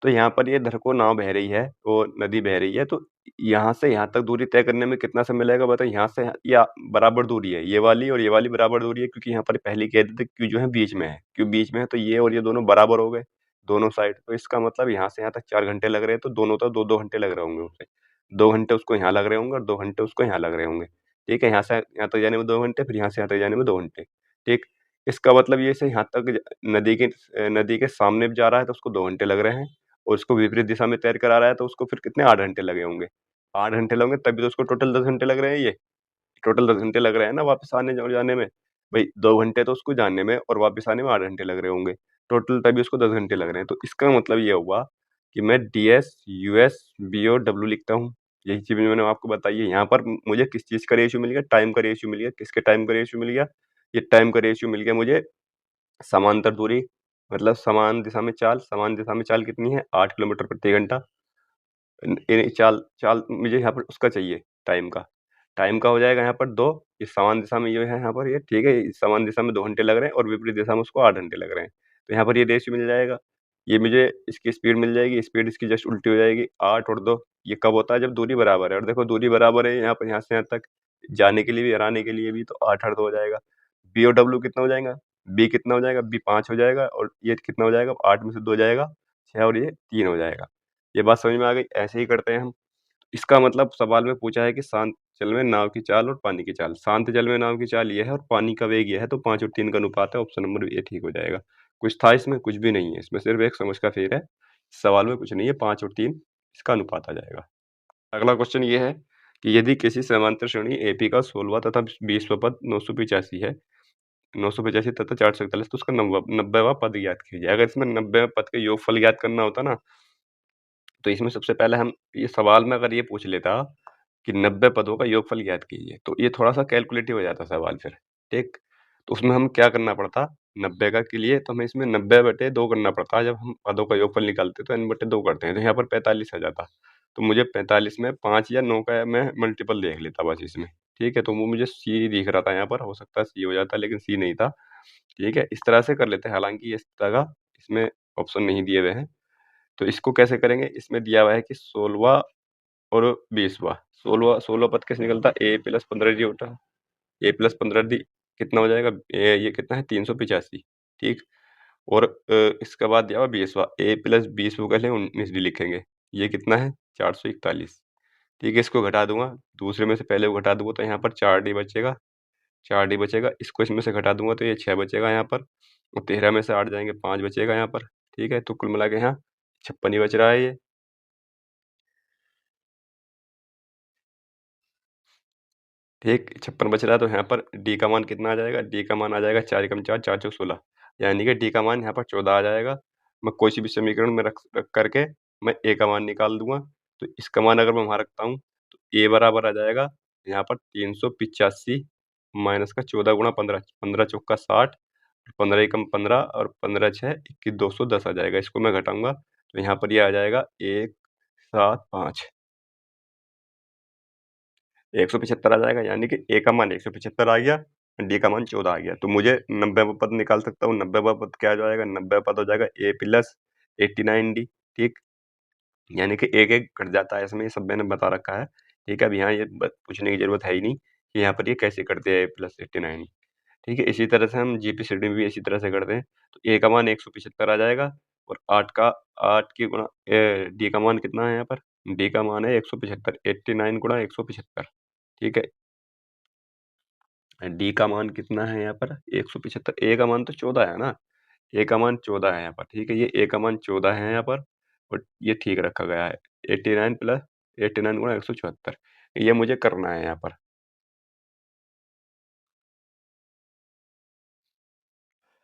तो यहाँ पर ये इधर को नाव बह रही है, वो नदी बह रही है, तो यहाँ से यहाँ तक दूरी तय करने में कितना समय लगेगा बताइए? यहाँ से या बराबर दूरी है, ये वाली और ये वाली बराबर दूरी है, क्योंकि यहाँ पर पहले कह रहे थे क्यू जो है बीच में है। क्यू बीच में है तो ये और ये दोनों बराबर हो गए, दोनों साइड। तो इसका मतलब यहाँ से यहाँ तक 4 घंटे लग रहे हैं, तो दोनों तरफ 2-2 घंटे लग रहे होंगे उसे। 2 घंटे उसको यहाँ लग रहे होंगे और 2 घंटे उसको यहाँ लग रहे होंगे। ठीक है? यहाँ से यहाँ तक जाने में 2 घंटे, फिर यहाँ से यहाँ तक जाने में 2 घंटे। ठीक? इसका मतलब ये से यहाँ तक नदी के सामने जा रहा है तो उसको 2 घंटे लग रहे हैं। और उसको विपरीत दिशा में तैर कर आ रहा है तो उसको फिर कितने 8 घंटे लगे होंगे। 8 घंटे लगेंगे तभी तो उसको टोटल 10 घंटे लग रहे हैं ये। टोटल 10 घंटे लग रहे हैं ना वापस आने और जाने में। भई 2 घंटे तो उसको जाने में और वापस आने में 8 घंटे लग रहे होंगे। टोटल तभी उसको 10 घंटे लग रहे हैं। तो इसका मतलब ये हुआ कि मैं डीएस, यूएस, बी और डब्ल्यू लिखता हूँ। यही चीज़ मैंने आपको बताई है। यहाँ पर मुझे किस चीज़ का रेशियो मिल गया? टाइम का रेशियो मिल गया। किसके टाइम का रेशियो मिल गया? ये टाइम का रेशियो मिल गया मुझे समांतर दूरी, मतलब समान दिशा में चाल कितनी है? 8 किलोमीटर प्रति घंटा। ये चाल चाल मुझे यहाँ पर उसका चाहिए टाइम का। टाइम का हो जाएगा यहाँ पर 2, इस समान दिशा में ये है यहाँ पर ये, ठीक है? इस समान दिशा में 2 घंटे लग रहे हैं और विपरीत दिशा में उसको 8 घंटे लग रहे हैं। तो यहाँ पर ये रेशियो मिल जाएगा। ये मुझे इसकी स्पीड मिल जाएगी, स्पीड इसकी जस्ट उल्टी हो जाएगी, 8 और 2। ये कब होता है? जब दूरी बराबर है। और देखो दूरी बराबर है यहाँ पर, यहाँ से यहाँ तक जाने के लिए भी और आने के लिए भी, तो 8 और 2 हो जाएगा। बी और डब्ल्यू कितना हो जाएगा? बी कितना हो जाएगा? बी 5 हो जाएगा और ये कितना हो जाएगा? 8 में से 2 जाएगा, 6 और ये 3 हो जाएगा। ये बात समझ में आ गई? ऐसे ही करते हैं हम। इसका मतलब सवाल में पूछा है कि शांत जल में नाव की चाल और पानी की चाल। शांत जल में नाव की चाल ये है और पानी का वेग ये है, तो 5 और 3 का अनुपात है। ऑप्शन नंबर ए ठीक हो जाएगा। कुछ था इसमें? कुछ भी नहीं है। इसमें सिर्फ एक समझ का फेर है। सवाल में कुछ नहीं है, 5 और 3 इसका अनुपात आ जाएगा। अगला क्वेश्चन ये है कि यदि किसी समांतर श्रेणी एपी का 16वां तथा 20वां पद 985 है, 985 तथा 441, तो उसका 90वां पद ज्ञात कीजिए। अगर इसमें 90वें पद का योगफल ज्ञात करना होता ना, तो इसमें सबसे पहले हम ये सवाल में अगर ये पूछ लेता कि 90 पदों का योगफल ज्ञात कीजिए, तो ये थोड़ा-सा कैलकुलेटिव हो जाता सवाल फिर, ठीक? तो उसमें हम क्या करना पड़ता, 90 का के लिए तो हमें इसमें 90/2 करना पड़ता। जब हम पदों का योगफल निकालते तो n/2 करते हैं, तो यहाँ पर 45 आ जाता। तो मुझे 45 में 5 या 9 का मैं मल्टीपल देख लेता बस इसमें, ठीक है? तो वो मुझे सी दिख रहा था यहाँ पर, हो सकता है सी हो जाता लेकिन सी नहीं था, ठीक है? इस तरह से कर लेते हैं, हालाँकि इस तरह का इसमें ऑप्शन नहीं दिए हुए हैं। तो इसको कैसे करेंगे? इसमें दिया हुआ है कि 16वां और 20वां, 16वां पद कैसे निकलता है? a प्लस 15d होता है। a प्लस 15d कितना हो जाएगा? ये कितना है? 385, ठीक? और इसके बाद दिया हुआ 20वां, a प्लस 20 को पहले 19d लिखेंगे। ये कितना है? 441, ठीक है? इसको घटा दूँगा, दूसरे में से पहले को घटा दूँगा तो यहाँ पर 4d बचेगा, 4d बचेगा। इसको इसमें से घटा दूँगा तो ये 6 बचेगा यहाँ पर, और 13 में से 8 जाएँगे, 5 बचेगा यहाँ पर, ठीक है? तो कुल मिला के यहाँ 56 ही बच रहा है ये। ठीक, 56 बच रहा है, तो यहाँ पर डी का मान कितना आ जाएगा? डी का मान आ जाएगा 4 एकम 4, 4 चौक 16, यानी कि डी का मान यहाँ पर 14 आ जाएगा। मैं कोई सी भी समीकरण में रख करके मैं ए का मान निकाल दूँगा। तो इसका मान अगर मैं वहाँ रखता हूँ, तो ए बराबर आ जाएगा यहाँ पर 385 माइनस का 14 गुणा 15, 15 चौका 60, 15 एकम 15 और 15 छः 21, 210 आ जाएगा। इसको मैं घटाऊँगा, तो यहाँ पर ये आ जाएगा 175। 175 आ जाएगा, यानी कि ए का मान 175 आ गया, डी का मान 14 आ गया। तो मुझे 90वां पद निकाल सकता हूँ। 90वां पद क्या आ जाएगा? 90वां पद हो जाएगा ए प्लस 89डी, ठीक? यानी कि एक-एक कट जाता है इसमें, ये सब मैंने बता रखा है, ठीक है? अब यहाँ ये पूछने की ज़रूरत है ही नहीं कि यहाँ पर ये कैसे करते हैं ए प्लस 89, ठीक है? इसी तरह से हम जीपीसीडी में भी इसी तरह से करते हैं। तो ए का मान 175 आ जाएगा और 8 की गुणा डी का मान कितना है यहाँ पर? डी का मान है 175, 89 गुणा 175, ठीक है? डी का मान कितना है यहाँ पर 175। ए का मान तो 14 है ना, ए का मान 14 है यहाँ पर, ठीक है। ये ए का मान 14 है यहाँ पर और ये ठीक रखा गया है। 89 प्लस 89 गुणा 174 ये मुझे करना है यहाँ पर।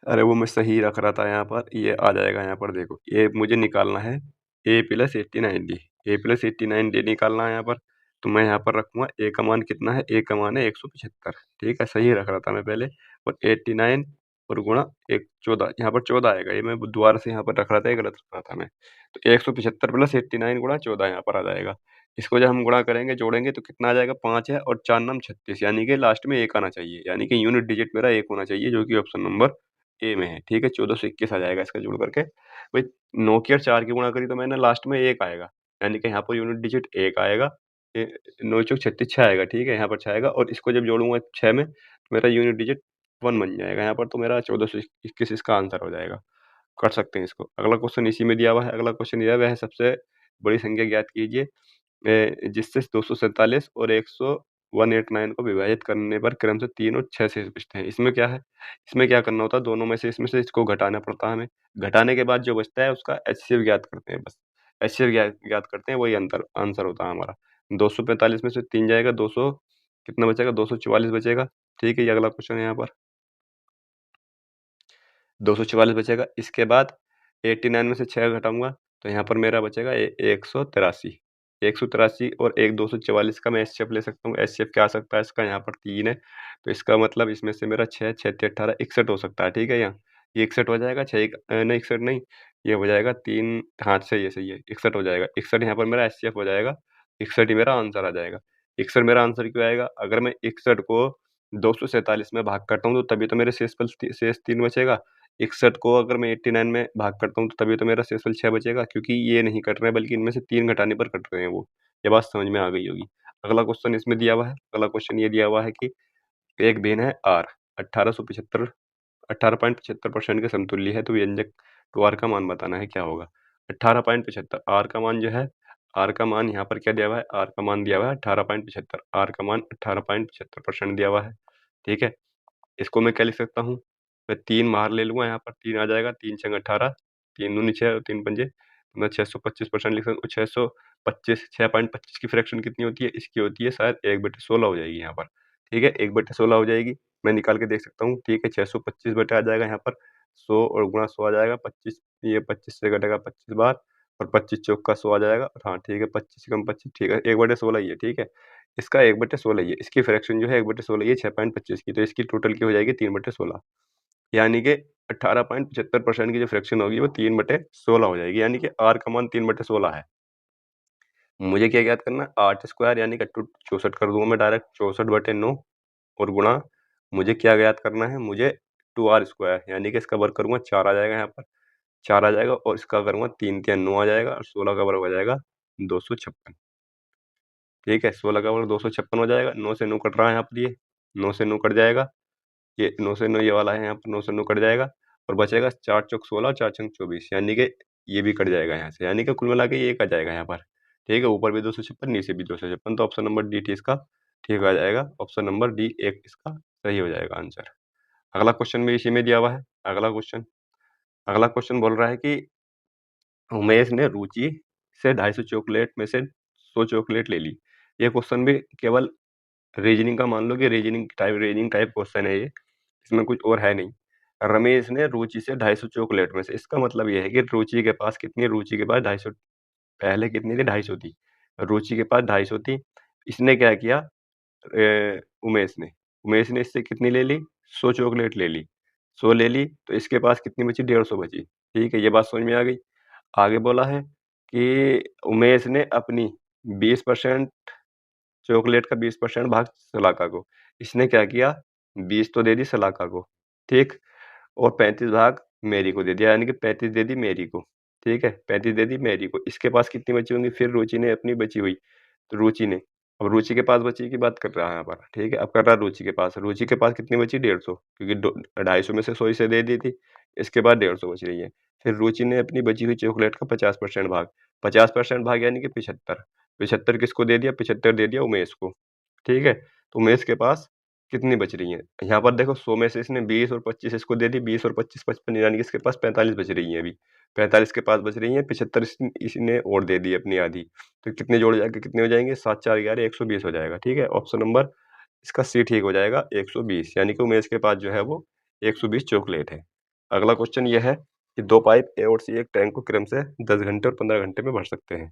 अरे वो मैं सही रख रहा था यहाँ पर, ये आ जाएगा यहाँ पर। देखो ये मुझे निकालना है ए प्लस 89 डी, ए प्लस 89 डी निकालना है यहाँ पर। तो मैं यहाँ पर रखूंगा ए का मान कितना है, ए का मान है 175, ठीक है। सही रख रहा था मैं पहले। और 89 और गुणा एक 14, यहाँ पर 14 आएगा। ये मैं दोबारा से यहाँ पर रख रहा था, ये गलत रख रहा था मैं। तो 175 प्लस 89 गुणा 14 यहाँ पर आ जाएगा। इसको जब हम गुणा करेंगे जोड़ेंगे तो कितना आ जाएगा, 5 है और 4 नम 36, यानी कि लास्ट में एक आना चाहिए, यानी कि यूनिट डिजिट मेरा एक होना चाहिए, जो कि ऑप्शन नंबर ए में है, ठीक है। 1421 आ जाएगा इसका जोड़ करके। भाई 9 की और 4 की गुणा करी तो मैंने लास्ट में एक आएगा, यानी कि यहाँ पर यूनिट डिजिट एक आएगा। 9 चौक 36 6 आएगा, ठीक है। यहाँ पर 6 आएगा और इसको जब जोड़ूंगा 6 में तो मेरा यूनिट डिजिट 1 बन जाएगा यहाँ पर। तो मेरा 1421 इसका आंसर हो जाएगा। कर सकते हैं इसको। अगला क्वेश्चन इसी में दिया हुआ है। अगला क्वेश्चन दिया हुआ है, सबसे बड़ी संख्या ज्ञात कीजिए जिससे 247 और 189 को विभाजित करने पर क्रमशः 3 और 6 शेष बचते हैं। इसमें क्या है, इसमें क्या करना होता है, दोनों में से इसमें से इसको घटाना पड़ता है हमें। घटाने के बाद जो बचता है उसका एचसीएफ ज्ञात करते हैं, बस एचसीएफ ज्ञात करते हैं, वही आंसर होता है हमारा। 245 में से 3 जाएगा, 200 कितना बचेगा, 244 बचेगा, ठीक है। ये अगला क्वेश्चन है यहाँ पर। 244 बचेगा। इसके बाद 89 में से 6 घटाऊंगा तो यहाँ पर मेरा बचेगा 183। 183 और एक 244 का मैं एचसीएफ ले सकता हूँ। एचसीएफ क्या आ सकता है इसका, यहाँ पर 3 है, तो इसका मतलब इसमें से मेरा 6 6 18 61 हो सकता है, ठीक है। यहाँ ये 61 हो जाएगा। 6 नहीं 61 नहीं, ये हो जाएगा 3, हाँ सही है सही है, 61 हो जाएगा। 61 यहाँ पर मेरा एचसीएफ हो जाएगा, 61 ही मेरा आंसर आ जाएगा। 61 मेरा आंसर क्यों आएगा, अगर मैं 61 को 247 में भाग करता हूँ तो तभी तो मेरे शेष 3 बचेगा। 61 को अगर मैं 89 में भाग करता हूँ तो तभी तो मेरा शेषफल 6 बचेगा, क्योंकि ये नहीं कट रहे हैं बल्कि इनमें से 3 घटाने पर कट रहे हैं वो। ये बात समझ में आ गई होगी। अगला क्वेश्चन इसमें दिया हुआ है। अगला क्वेश्चन ये दिया हुआ है कि एक बेन है आर 1875 18.75% के समतुल्य है, तो व्यंजक टू आर का मान बताना है, क्या होगा। 18.75 आर का मान जो है, आर का मान यहाँ पर क्या दिया हुआ है, आर का मान दिया हुआ है 18.75, आर का मान 18.75% दिया हुआ है, ठीक है। इसको मैं क्या लिख सकता हूँ, मैं 3 बाहर ले लूँगा, यहाँ पर 3 आ जाएगा, 3 छंग 18, 3 दूनी 6 और 3 पंजे, तो मैं 625% लिख सकता हूँ। 625 6.25 की फ्रैक्शन कितनी होती है, इसकी होती है शायद 1/16 हो जाएगी यहाँ पर, ठीक है। 1/16 हो जाएगी, मैं निकाल के देख सकता हूँ, ठीक है। 625 बटे आ जाएगा यहाँ पर 100 और गुणा 100 आ जाएगा 25, ये 25 से घटेगा 25 बार और 25 चौक का 100 आ जाएगा, हाँ ठीक है। 25 कम 25, ठीक है, 1/16 ही है, ठीक है। इसका 1/16 ही है, इसकी फ्रैक्शन जो है 1/16 ही है 6.25 की, तो इसकी टोटल की हो जाएगी 3/16, यानी कि 18.75% की जो फ्रैक्शन होगी वो 3/16 हो जाएगी, यानी कि आर का मान 3/16 है। मुझे क्या ज्ञात करना है, 8 स्क्वायर यानी कि 64 कर दूंगा मैं डायरेक्ट, 64/9 और गुणा मुझे क्या ज्ञात करना है, मुझे 2r स्क्वायर यानी कि इसका वर्ग करूंगा 4 आ जाएगा यहाँ पर, 4 आ जाएगा और इसका करूंगा 3 3 9 आ जाएगा और 16 का वर्ग हो जाएगा 256, ठीक है। 16 का वर्ग 256 हो जाएगा। 9 से 9 कट रहा है यहाँ पर, ये 9 से 9 कट जाएगा, ये 9 से 9 ये वाला है यहाँ पर, 9 से 9 कट जाएगा और बचेगा 4 चौक 16 और 4 छंग 24, यानी कि ये भी कट जाएगा यहाँ से, यानी कि कुल मिला के ये एक आ जाएगा यहाँ पर, ठीक है। ऊपर भी 256 नीचे भी 256, तो ऑप्शन नंबर डी टी इसका ठीक आ जाएगा। ऑप्शन नंबर डी एक इसका सही हो जाएगा आंसर। अगला क्वेश्चन भी इसी में दिया हुआ है। अगला क्वेश्चन बोल रहा है कि उमेश ने रुचि से 250 चॉकलेट में से 100 चॉकलेट ले ली। ये क्वेश्चन भी केवल रीजनिंग का मान लो कि रीजनिंग टाइप क्वेश्चन है ये, इसमें कुछ और है नहीं। रमेश ने रुचि से 250 चॉकलेट में से, इसका मतलब ये है कि रुचि के पास कितनी, रुचि के पास 250, पहले कितनी थी, 250 थी, रुचि के पास 250 थी। इसने क्या किया, उमेश ने इससे कितनी ले ली, 100 चॉकलेट ले ली, 100 ले ली तो इसके पास कितनी बची, 150 बची, ठीक है। ये बात समझ में आ गई। आगे बोला है कि उमेश ने अपनी 20% चॉकलेट का 20% भाग सलाका को, इसने क्या किया, 20 तो दे दी सलाका को, ठीक, और 35 भाग मेरी को दे दिया, यानी कि 35 दे दी मेरी को, ठीक है, 35 दे दी मेरी को। इसके पास कितनी बची होंगी, फिर रुचि ने अपनी बची हुई, तो रुचि ने, अब रुचि के पास बची की बात कर रहा है यहाँ पर, ठीक है। अब कर रहा है रुचि के पास कितनी बची, 150, क्योंकि 250 में से 100 इसे दे दी थी, इसके बाद 150 बच रही है। फिर रुचि ने अपनी बची हुई चॉकलेट का 50% भाग, 50% भाग यानी कि 75, 75 किसको दे दिया, 75 दे दिया उमेश को, ठीक है। तो उमेश के पास कितनी बच रही हैं? यहाँ पर देखो 100 में से इसने 20 और 25 इसको दे दी, 20 और 25 55 यानी कि इसके पास 45 बच रही हैं अभी। 45 के पास बच रही हैं, 75 इसने और दे दी अपनी आधी। तो कितने जोड़ जाके कितने हो जाएँगे? 7 4 11 120 हो जाएगा, ठीक है? ऑप्शन नंबर इसका सी ठीक हो जाएगा 120 यानी कि उमेश के पास जो है वो 120 चॉकलेट है। अगला क्वेश्चन ये है कि 2 पाइप ए और सी एक टैंक को क्रम से 10 घंटे और 15 घंटे में भर सकते हैं।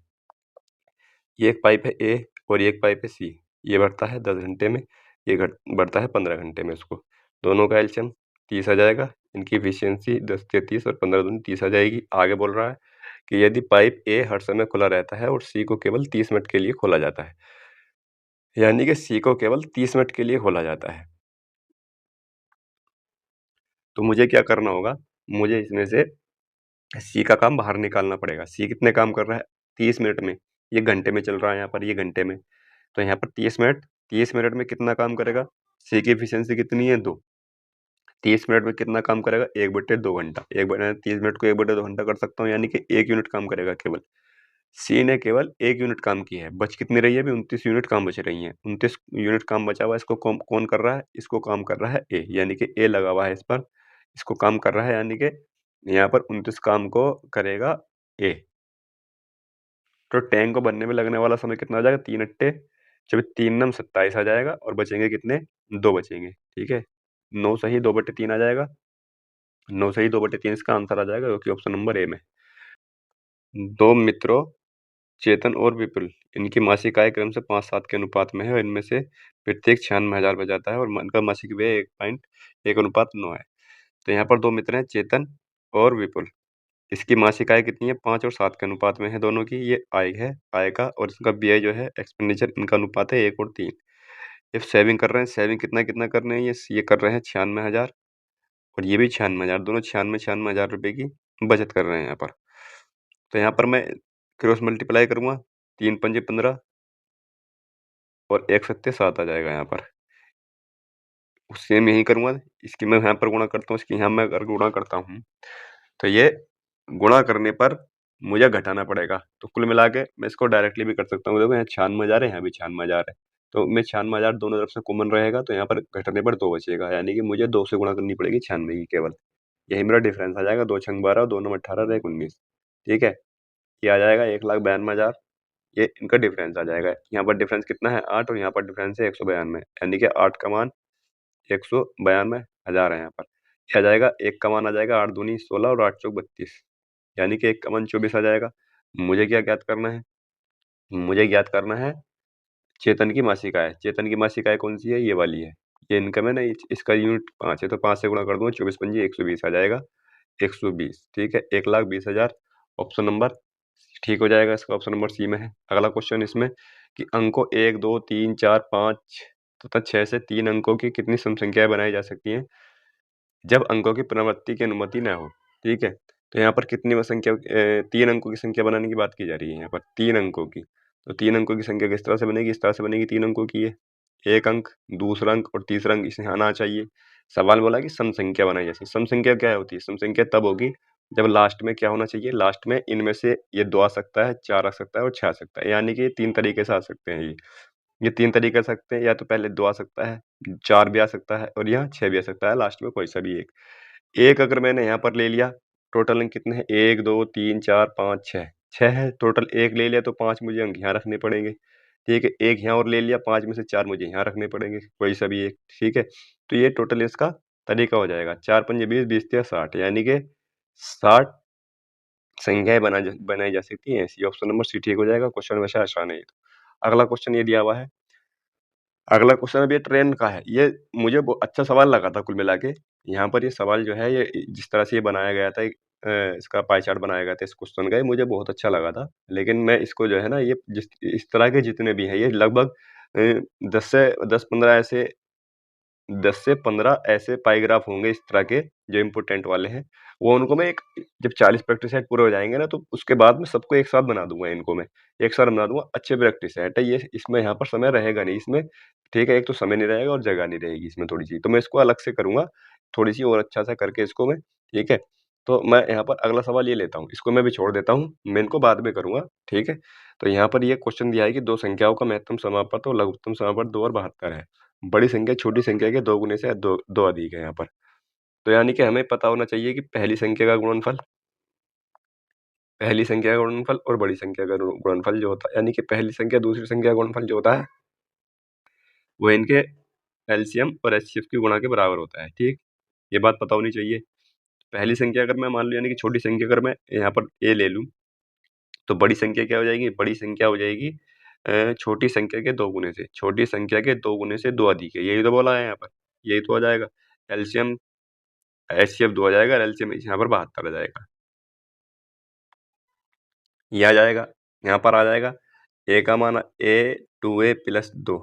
ये एक पाइप है ए और ये एक पाइप है सी। ये भरता है 10 घंटे में, ये भरता है 15 घंटे में इसको। दोनों का एलसीएम 30 आ जाएगा। इनकी एफिशिएंसी 10 से 30 और 15 दूनी 30 आ जाएगी। आगे बोल रहा है कि यदि पाइप ए हर समय खुला रहता है और सी को केवल 30 मिनट के लिए खोला जाता है, यानी कि सी को केवल 30 मिनट के लिए खोला जाता है। तो मुझे क्या करना होगा? मुझे इसमें से सी का काम बाहर निकालना पड़ेगा। सी कितने काम कर रहा है? 30 मिनट में। ये घंटे में चल रहा है यहाँ पर, ये घंटे में। तो यहाँ पर 30 मिनट में कितना काम करेगा? सी की एफिशिएंसी कितनी है? 2। 30 मिनट में कितना काम करेगा? 1/2 घंटा। 30 मिनट को 1/2 घंटा कर सकता हूँ, यानी कि 1 यूनिट काम करेगा केवल। सी ने केवल 1 यूनिट काम किया है। बच कितनी रही है अभी? 29 यूनिट काम बच रही हैं। 29 यूनिट काम बचा हुआ है, इसको कौन कर रहा है? इसको काम कर रहा है ए, यानी कि ए लगा हुआ है इस पर। इसको काम कर रहा है, यानी कि यहाँ पर 29 काम को करेगा ए। तो टैंक को बनने में लगने वाला समय कितना आ जाएगा? 3 अट्टे 24, 3 नम 27 आ जाएगा और बचेंगे कितने? 2 बचेंगे, ठीक है? 9 सही 2/3 आ जाएगा। 9 सही 2/3 इसका आंसर आ जाएगा, जो कि ऑप्शन नंबर ए में। 2 मित्रों चेतन और विपुल, इनकी मासिक आय क्रम से 5-7 के अनुपात में है और इनमें से प्रत्येक 96,000 बचाता है और इनका मासिक व्यय 1.1:9 है। तो यहाँ पर 2 मित्र हैं, चेतन और विपुल। इसकी मासिक आय कितनी है? 5 और 7 के अनुपात में है दोनों की। ये आय है, आय का, और इसका व्यय जो है एक्सपेंडिचर, इनका अनुपात है 1 और 3। ये सेविंग कर रहे हैं, सेविंग कितना कर रहे हैं? ये कर रहे हैं 96,000 और ये भी 96,000, दोनों 96,000 रुपए की बचत कर रहे हैं यहाँ पर। तो यहाँ पर मैं क्रॉस मल्टीप्लाई करूँगा, 3 पंजे 15 और 1 सत्ते 7 आ जाएगा यहाँ पर। सेम यही करूँगा, इसकी मैं यहाँ पर गुणा करता हूँ, इसकी यहाँ मैं अगर गुणा करता हूँ, तो ये गुणा करने पर मुझे घटाना पड़ेगा। तो कुल मिला के मैं इसको डायरेक्टली भी कर सकता हूँ। देखो यहाँ 96,000 है, यहाँ भी 96,000 है। तो मैं 96,000 दोनों तरफ से कॉमन रहेगा, तो यहाँ पर घटने पर 2 बचेगा, यानी कि मुझे 2 से गुणा करनी पड़ेगी 96 की केवल। यही मेरा डिफरेंस आ जाएगा। 2 छंग 12, 2 नम 18 और 1 19, ठीक है? ये आ जाएगा 1,92,000। ये इनका डिफरेंस आ जाएगा। यहाँ पर डिफरेंस कितना है? 8 और यहाँ पर डिफरेंस है 192, यानी कि 8 का मान 192,000 है यहाँ पर। ये आ जाएगा, 1 का मान आ जाएगा 8 दूनी 16 और 8 चौक 32, यानी कि 1 का मान 24 आ जाएगा। मुझे क्या ज्ञात करना है? मुझे ज्ञात करना है चेतन की मासिक आय। चेतन की मासिक आय कौन सी है? ये वाली है। ये इनकम है ना, इसका यूनिट 5 है, तो 5 से गुणा कर दूंगा, 24 पंजे 120 आ जाएगा। 120, ठीक है? 1,20,000 ऑप्शन नंबर ठीक हो जाएगा, इसका ऑप्शन नंबर सी में है। अगला क्वेश्चन इसमें कि अंकों 1 2 3 4 5 तथा 6 से 3 अंकों की कितनी सम संख्याएं बनाई जा सकती हैं जब अंकों की पुनरावृत्ति की अनुमति न हो, ठीक है? तो यहाँ पर कितनी संख्या 3 अंकों की संख्या बनाने की बात की जा रही है यहाँ पर, 3 अंकों की। तो 3 अंकों की संख्या किस तरह से बनेगी? इस तरह से बनेगी 3 अंकों की ये। 1 अंक, दूसरा अंक और तीसरा अंक इसमें आना चाहिए। सवाल बोला कि सम संख्या बनाई जाती है। सम संख्या क्या होती है? सम संख्या तब होगी जब लास्ट में क्या होना चाहिए? लास्ट में इनमें से ये 2 आ सकता है, 4 आ सकता है और 6 आ सकता है, यानी कि 3 तरीके से आ सकते हैं ये। ये 3 तरीके से आ सकते हैं, या तो पहले 2 आ सकता है, 4 भी आ सकता है और यहाँ 6 भी आ सकता है, लास्ट में कोई सा भी एक। एक अगर मैंने यहाँ पर ले लिया, टोटल अंक कितने हैं? 1 2 3 4 5 6, 6 है टोटल। 1 ले लिया तो 5 मुझे अंक यहाँ रखने पड़ेंगे, ठीक है? 1 यहाँ और ले लिया, 5 में से 4 मुझे यहाँ रखने पड़ेंगे, कोई सा भी एक, ठीक है? तो ये टोटल इसका तरीका हो जाएगा। 4 पंजे 20, 20 तिया 60, यानी कि 60 संख्याएँ बनाई जा सकती हैं ऐसी। ऑप्शन नंबर सी ठीक हो जाएगा, क्वेश्चन वैसे आसान है ये तो। अगला क्वेश्चन ये दिया हुआ है। अगला क्वेश्चन अब ये ट्रेन का है। ये मुझे अच्छा सवाल लगा था कुल मिला के। यहाँ पर ये सवाल जो है, ये जिस तरह से ये बनाया गया था, इसका पाई चार्ट बनाया गया था इस क्वेश्चन का, ये मुझे बहुत अच्छा लगा था। लेकिन मैं इसको जो है ना, ये जिस इस तरह के जितने भी हैं, ये लगभग 10 से 10-15 ऐसे 10 से 15 ऐसे पाइग्राफ होंगे इस तरह के, जो इम्पोर्टेंट वाले हैं। वो उनको मैं एक, जब 40 प्रैक्टिस सेट पूरे हो जाएँगे ना, तो उसके बाद में सबको एक साथ बना दूँगा, इनको मैं एक साथ बना दूँगा। अच्छे प्रैक्टिस सेट है ये, इसमें यहाँ पर समय रहेगा नहीं इसमें, ठीक है? एक तो समय नहीं रहेगा और जगह नहीं रहेगी इसमें थोड़ी-सी, तो मैं इसको अलग से करूँगा, थोड़ी-सी और अच्छा-सा करके इसको मैं, ठीक है? तो मैं यहाँ पर अगला सवाल ये लेता हूँ, इसको मैं भी छोड़ देता हूँ, मैं इनको बाद में करूँगा, ठीक है? तो यहाँ पर ये क्वेश्चन दिया है कि 2 संख्याओं का महत्तम समापत और लघुत्तम समापत 2 और 72 है। बड़ी संख्या छोटी संख्या के 2 गुने से दो अधिक है यहाँ पर। तो यानी कि हमें पता होना चाहिए कि पहली संख्या का गुणनफल और बड़ी संख्या का गुणनफल जो होता है, यानी कि पहली संख्या दूसरी संख्या का गुणनफल जो होता है वो इनके एलसीएम और एचसीएफ की गुणा के बराबर होता है। ठीक, ये बात पता होनी चाहिए। पहली संख्या अगर मैं मान लो, यानी कि छोटी संख्या अगर मैं यहाँ पर ए ले लूँ, तो बड़ी संख्या क्या हो जाएगी? बड़ी संख्या हो जाएगी छोटी संख्या के 2 गुने से। छोटी संख्या के 2 गुने से 2 अधिक है, यही तो बोला है यहाँ पर, यही तो आ जाएगा। एलसीएम एचसीएफ 2 आ जाएगा और एलसीएम यहाँ पर 72 आ जाएगा। ये आ जाएगा, यहाँ पर आ जाएगा ए का मान A2A + 2,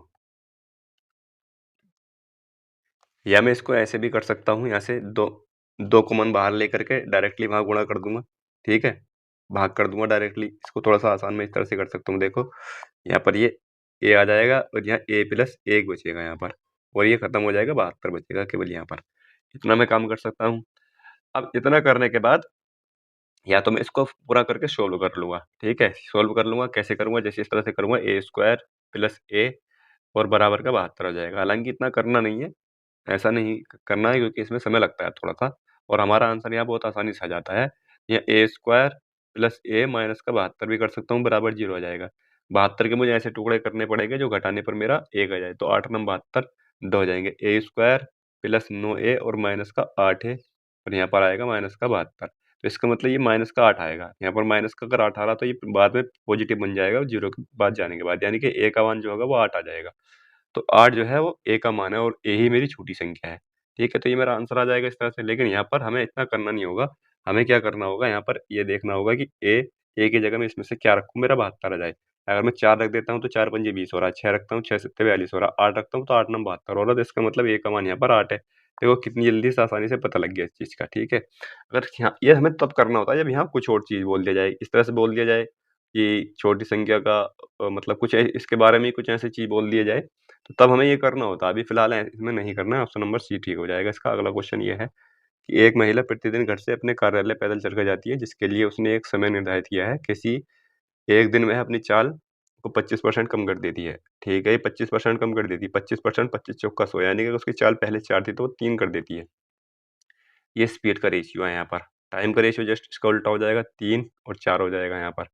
या मैं इसको ऐसे भी कर सकता हूँ, यहाँ से दो कॉमन बाहर लेकर के डायरेक्टली वहाँ गुणा कर दूंगा। ठीक है, भाग कर दूंगा डायरेक्टली, इसको थोड़ा सा आसान मैं इस तरह से कर सकता हूँ। देखो यहाँ पर ये ए आ जाएगा और यहाँ A+1 बचेगा यहाँ पर, और ये खत्म हो जाएगा, 72 बचेगा केवल यहाँ पर। इतना मैं काम कर सकता हूँ। अब इतना करने के बाद या तो मैं इसको पूरा करके सोल्व कर लूंगा। ठीक है, सोल्व कर लूंगा, कैसे करूंगा? जैसे इस तरह से करूंगा, A² + A और बराबर का 72 आ जाएगा। हालांकि इतना करना नहीं है, ऐसा नहीं करना है, क्योंकि इसमें समय लगता है थोड़ा सा, और हमारा आंसर यहाँ बहुत आसानी से आ जाता है। या A² + A माइनस का 72 भी कर सकता हूँ, बराबर 0 आ जाएगा। 72 के मुझे ऐसे टुकड़े करने पड़ेंगे जो घटाने पर मेरा 1 आ जाए, तो 8 9 72 2 हो जाएंगे। A² + 9A और माइनस का 8 है, और यहाँ पर आएगा माइनस का 72। तो इसका मतलब ये माइनस का 8 आएगा। यहाँ पर माइनस का अगर 8 आ रहा, तो ये बाद में पॉजिटिव बन जाएगा 0 के बाद जाने के बाद, यानी कि A का मान जो होगा वो 8 आ जाएगा। तो 8 जो है वो A का मान है, और A ही मेरी छोटी संख्या है। ठीक है, तो ये मेरा आंसर आ जाएगा इस तरह से। लेकिन यहाँ पर हमें इतना करना नहीं होगा, हमें क्या करना होगा, यहाँ पर ये देखना होगा कि A की जगह मैं इसमें से क्या रखूँ, मेरा 72 आ जाए। अगर मैं 4 रख देता हूँ तो 4 पंजे 20 हो रहा है, 6 रखता हूँ 6 सत्ते 42 हो रहा है, 8 रखता हूँ तो 8 9 72 हो रहा है, तो इसका मतलब A का मान यहाँ पर 8 है। देखो कितनी जल्दी से आसानी से पता लग गया इस चीज़ का। ठीक है, अगर यहाँ ये हमें तब करना होता है जब यहाँ कुछ और चीज़ बोल दिया जाए, इस तरह से बोल दिया जाए कि छोटी संख्या का मतलब कुछ इसके बारे में कुछ ऐसी चीज़ बोल दिया जाए, तो तब हमें ये करना होता है। अभी फिलहाल इसमें नहीं करना है। ऑप्शन नंबर सी ठीक हो जाएगा इसका। अगला क्वेश्चन ये है कि एक महिला प्रतिदिन घर से अपने कार्यालय पैदल चलकर जाती है, जिसके लिए उसने एक समय निर्धारित किया है। किसी एक दिन वह अपनी चाल को 25% कम कर देती है। ठीक है, ये 25% कम कर देती है। 25%, 25 चौका 100, यानी कि उसकी चाल पहले 4 थी तो वो 3 कर देती है। ये स्पीड का रेशियो है यहाँ पर। टाइम का रेशियो जस्ट इसका उल्टा हो जाएगा, 3 और 4 हो जाएगा यहाँ पर।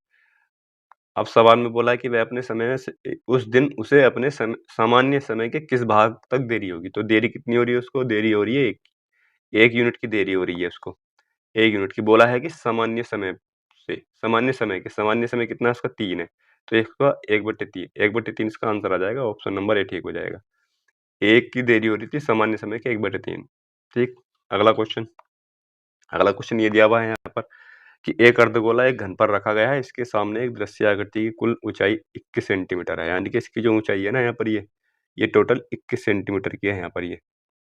अब सवाल में बोला है कि वह अपने समय में से उस दिन उसे अपने सामान्य समय के किस भाग तक देरी होगी। तो देरी कितनी हो रही है उसको? देरी हो रही है 1 यूनिट की देरी हो रही है उसको। 1 यूनिट की बोला है कि सामान्य समय से, सामान्य समय कितना है उसका? 3 है। तो इसका 1/3, 1/3 इसका आंसर आ जाएगा। ऑप्शन नंबर ए ठीक हो जाएगा। 1 की देरी हो रही थी सामान्य समय के 1/3। ठीक, अगला क्वेश्चन। अगला क्वेश्चन ये दिया हुआ है यहाँ पर कि एक अर्धगोला एक घन पर रखा गया है। इसके सामने एक दृश्य आकृति की कुल ऊंचाई 21 सेंटीमीटर है, यानी कि इसकी जो ऊंचाई है ना यहाँ पर, ये टोटल 21 सेंटीमीटर की है यहाँ पर। ये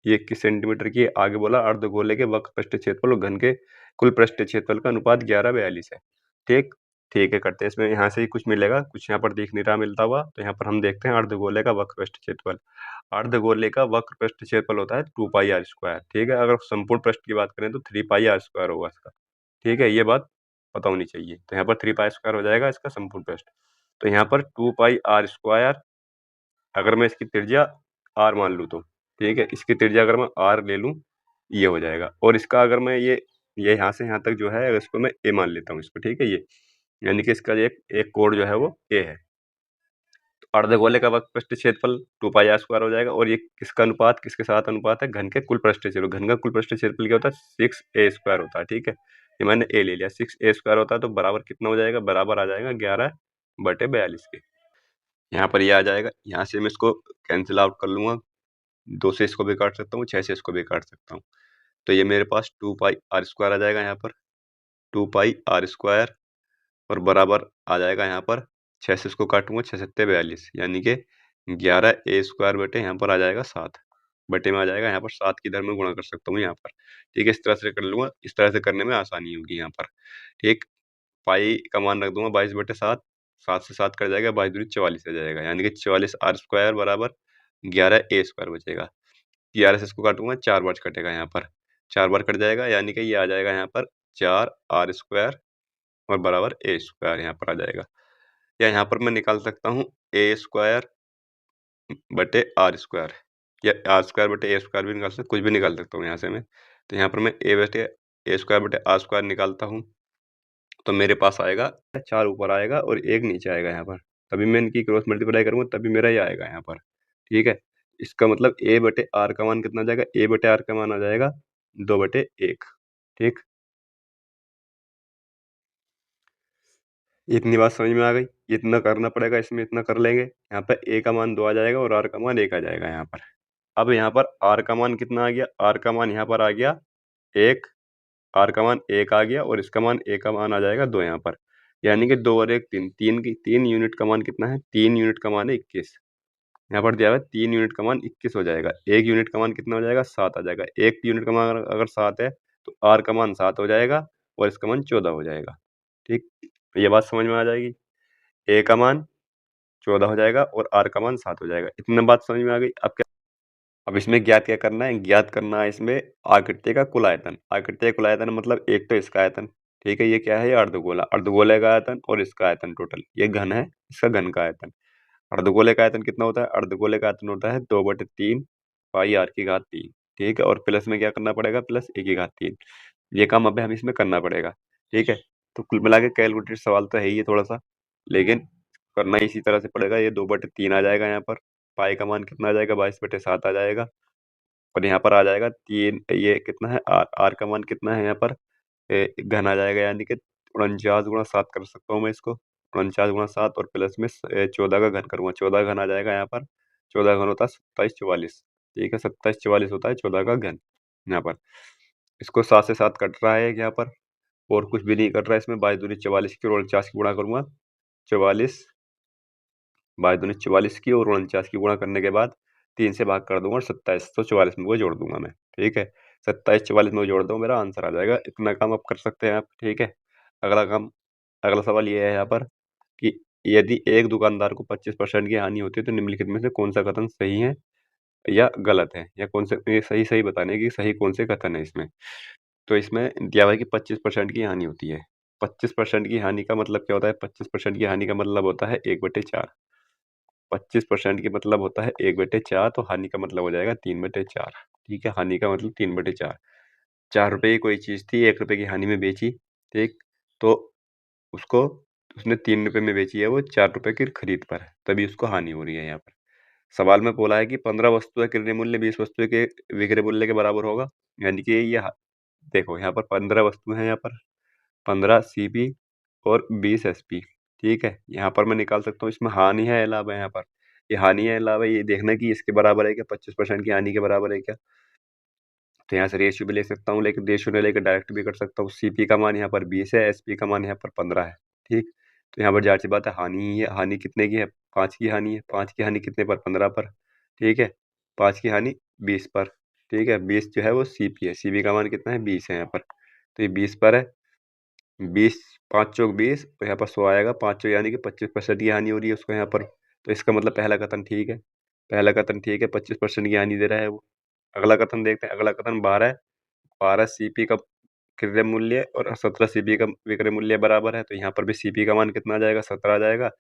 21 सेंटीमीटर की है। आगे बोला अर्धगोले के वक्र पृष्ठ क्षेत्रफल और घन के कुल पृष्ठ क्षेत्रफल का अनुपात 11:42 है। ठीक, ठीक है, करते हैं। इसमें यहाँ से ही कुछ मिलेगा, कुछ यहाँ पर दिख नहीं रहा मिलता हुआ, तो यहाँ पर हम देखते हैं अर्धगोले का वक्र पृष्ठ क्षेत्रफल। अर्धगोले का वक्र पृष्ठ क्षेत्रफल होता है 2πr²। ठीक है, अगर संपूर्ण पृष्ठ की बात करें तो 3πr² होगा इसका। ठीक है, ये बात पता होनी चाहिए। तो यहाँ पर 3π² हो जाएगा इसका संपूर्ण पृष्ठ। तो यहाँ पर 2πr², अगर मैं इसकी त्रिज्या r मान लूँ तो, ठीक है, इसकी त्रिज्या अगर मैं r ले लूँ, ये हो जाएगा। और इसका अगर मैं ये यहाँ से यहाँ तक जो है, अगर इसको मैं a मान लेता हूँ इसको, ठीक है, ये यानी कि इसका एक एक कोण जो है वो a है। तो अर्धगोले का वक्र पृष्ठ क्षेत्रफल 2πr² हो जाएगा। और ये किसका अनुपात, किसके साथ अनुपात है? घन के कुल पृष्ठ क्षेत्रफल। घन का कुल पृष्ठ क्षेत्रफल क्या होता है? 6a² होता है। ठीक है, ये मैंने a ले लिया। 6a² होता है तो बराबर कितना हो जाएगा? बराबर आ जाएगा 11/42 के। यहाँ पर ये आ जाएगा। यहाँ से मैं इसको कैंसिल आउट कर लूंगा, 2 से इसको भी काट सकता हूँ, 6 से इसको भी काट सकता हूँ। तो ये मेरे पास 2πr² आ जाएगा यहाँ पर, 2πr², और बराबर आ जाएगा यहाँ पर 6 से इसको काटूंगा, 6 सत्ते 42, यानी कि 11a² बटे यहाँ पर आ जाएगा 7 बटे में आ जाएगा। यहाँ पर 7 की इधर में गुणा कर सकता हूँ यहाँ पर। ठीक है, इस तरह से कर लूंगा, इस तरह से करने में आसानी होगी यहाँ पर। ठीक, पाई का मान रख दूंगा 22/7, 7 से 7 कट जाएगा, 22 दूनी 44 आ जाएगा, यानी कि 44r² बराबर 11a² बचेगा। 11 से इसको काटूंगा, 4 बार कटेगा यहाँ पर, 4 बार कट जाएगा, यानी कि ये आ जाएगा यहाँ पर 4r² और बराबर a² यहाँ पर आ जाएगा। या यहाँ पर मैं निकाल सकता हूँ a² बटे r²। या आर स्क्वायर बटे ए स्क्वायर भी निकाल सकते, कुछ भी निकाल सकता हूँ यहाँ से मैं। तो यहाँ पर मैं ए बटे ए स्क्वायर बटे आर स्क्वायर निकालता हूँ, तो मेरे पास आएगा 4 ऊपर आएगा और 1 नीचे आएगा यहाँ पर। तभी मैं इनकी क्रॉस मल्टीप्लाई करूँगा, तभी मेरा ये आएगा यहाँ पर, ठीक है। इसका मतलब ए बटे आर का मान कितना आ जाएगा? ए बटे आर का मान आ जाएगा 2 बटे 1, ठीक। इतनी बात समझ में आ गई? इतना करना पड़ेगा, इसमें इतना कर लेंगे। यहाँ पे ए का मान 2 आ जाएगा और आर का मान 1 आ जाएगा यहाँ पर। अब यहाँ पर आर का मान कितना आ गया? आर का मान यहाँ पर आ गया 1, आर का मान 1 आ गया और इसका मान ए का मान आ जाएगा 2 यहाँ पर। यानी कि 2 और 1 3, 3 यूनिट का मान कितना है? 3 यूनिट का मान है 21। यहाँ पर दिया हुआ है 3 यूनिट का मान 21 हो जाएगा। 1 यूनिट का मान कितना हो जाएगा? 7 आ जाएगा। 1 यूनिट का मान अगर 7 है, तो आर का मान 7 हो जाएगा और इसका मान 14 हो जाएगा, ठीक। ये बात समझ में आ जाएगी? ए का मान 14 हो जाएगा और आर का मान 7 हो जाएगा। इतना बात समझ में आ गई? अब इसमें ज्ञात क्या करना है? ज्ञात करना है इसमें आकृति का कुल आयतन। आकृति का कुल आयतन मतलब एक तो इसका आयतन, ठीक है। ये क्या है? ये अर्धगोला, अर्धगोले का आयतन और इसका आयतन टोटल। ये घन है, इसका घन का आयतन। अर्धगोले का आयतन कितना होता है? अर्धगोले का आयतन होता है 2/3 पाई आर की घात 3, ठीक है। और प्लस में क्या करना पड़ेगा? प्लस ए की घात 3। ये काम अब हमें इसमें करना पड़ेगा, ठीक है। तो कुल मिला के कैलकुलेटेड सवाल तो है ही है थोड़ा सा, लेकिन करना इसी तरह से पड़ेगा। ये 2/3 आ जाएगा यहाँ पर। पाई का मान कितना आ जाएगा? 22/7 आ जाएगा। और यहाँ पर आ जाएगा 3, ये कितना है? आर, आर का मान कितना है यहाँ पर? घन आ जाएगा, यानी कि 49 × 7 कर सकता हूँ मैं इसको। 49 × 7 और प्लस में 14 का घन करूंगा, 14 घन आ जाएगा यहाँ पर। 14 घन होता है 27 44, ठीक है। 27 44 होता है 14 का घन यहाँ पर। इसको 7 से 7 कट रहा है यहाँ पर, और कुछ भी नहीं कट रहा है इसमें। 22 दूनी 44 की और 49 की गुणा करूंगा। 44, 22 दूनी 44 की और 49 की गुणा करने के बाद 3 से भाग कर दूंगा और 2744 में वो जोड़ दूंगा मैं, ठीक है। 2744 में वो जोड़ दूँ, मेरा आंसर आ जाएगा। इतना काम आप कर सकते हैं आप, ठीक है। अगला काम, अगला सवाल ये है यहाँ पर कि यदि एक दुकानदार को 25% की हानि होती है, तो निम्नलिखित में से कौन सा कथन सही है या गलत है, या कौन से ये सही सही बताने की सही कौन से कथन है इसमें। तो इसमें दिया हुआ है कि 25% की हानि होती है। 25% की हानि का मतलब क्या होता है? 25% की हानि का मतलब होता है 1/4। 25% की मतलब होता है 1/4, तो हानि का मतलब हो जाएगा 3/4, ठीक है। हानि का मतलब 3/4। 4 रुपए की कोई चीज थी, 1 रुपए की हानि में बेची, ठीक। तो उसको उसने 3 रुपए में बेची है, वो 4 रुपए की खरीद पर है, तभी उसको हानि हो रही है यहाँ पर। सवाल में बोला है कि 15 वस्तु का क्रय मूल्य 20 वस्तु के विक्रय मूल्य के बराबर होगा। यानी कि ये देखो यहाँ पर 15 वस्तु है, यहाँ पर 15 सीपी और 20 एसपी, ठीक है। यहाँ पर मैं निकाल सकता हूँ इसमें हानि है या लाभ है। यहाँ पर ये हानि है या लाभ है, ये देखना कि इसके बराबर है क्या, 25% की हानि के बराबर है क्या। तो यहाँ से रेशियो भी ले सकता हूँ, लेकिन रेशियो नहीं लेकर डायरेक्ट भी कर सकता हूँ। सीपी का मान यहाँ पर 20 है, एसपी का मान यहाँ पर 15 है, ठीक। तो यहाँ पर जाहिर सी बात है हानि ही है। हानि कितने की है? 5 की हानि है। 5 की हानि कितने पर? 15 पर, ठीक है। 5 की हानि 20 पर, ठीक है। 20 जो है वो सीपी है, सीपी का मान कितना है? 20 है यहाँ पर। तो ये 20 पर है। 20, 5 चौक 20, तो यहाँ पर 100 आएगा। 5 चौक यानी कि 25% की हानि हो रही है उसको यहाँ पर। तो इसका मतलब पहला कथन ठीक है, पहला कथन ठीक है, 25% की हानि दे रहा है वो। अगला कथन देखते हैं। अगला कथन 12, 12 सीपी का क्रय मूल्य और 17 सीपी का विक्रय मूल्य बराबर है। तो यहाँ पर भी सीपी का मान कितना आ जाएगा? 17 आ जाएगा।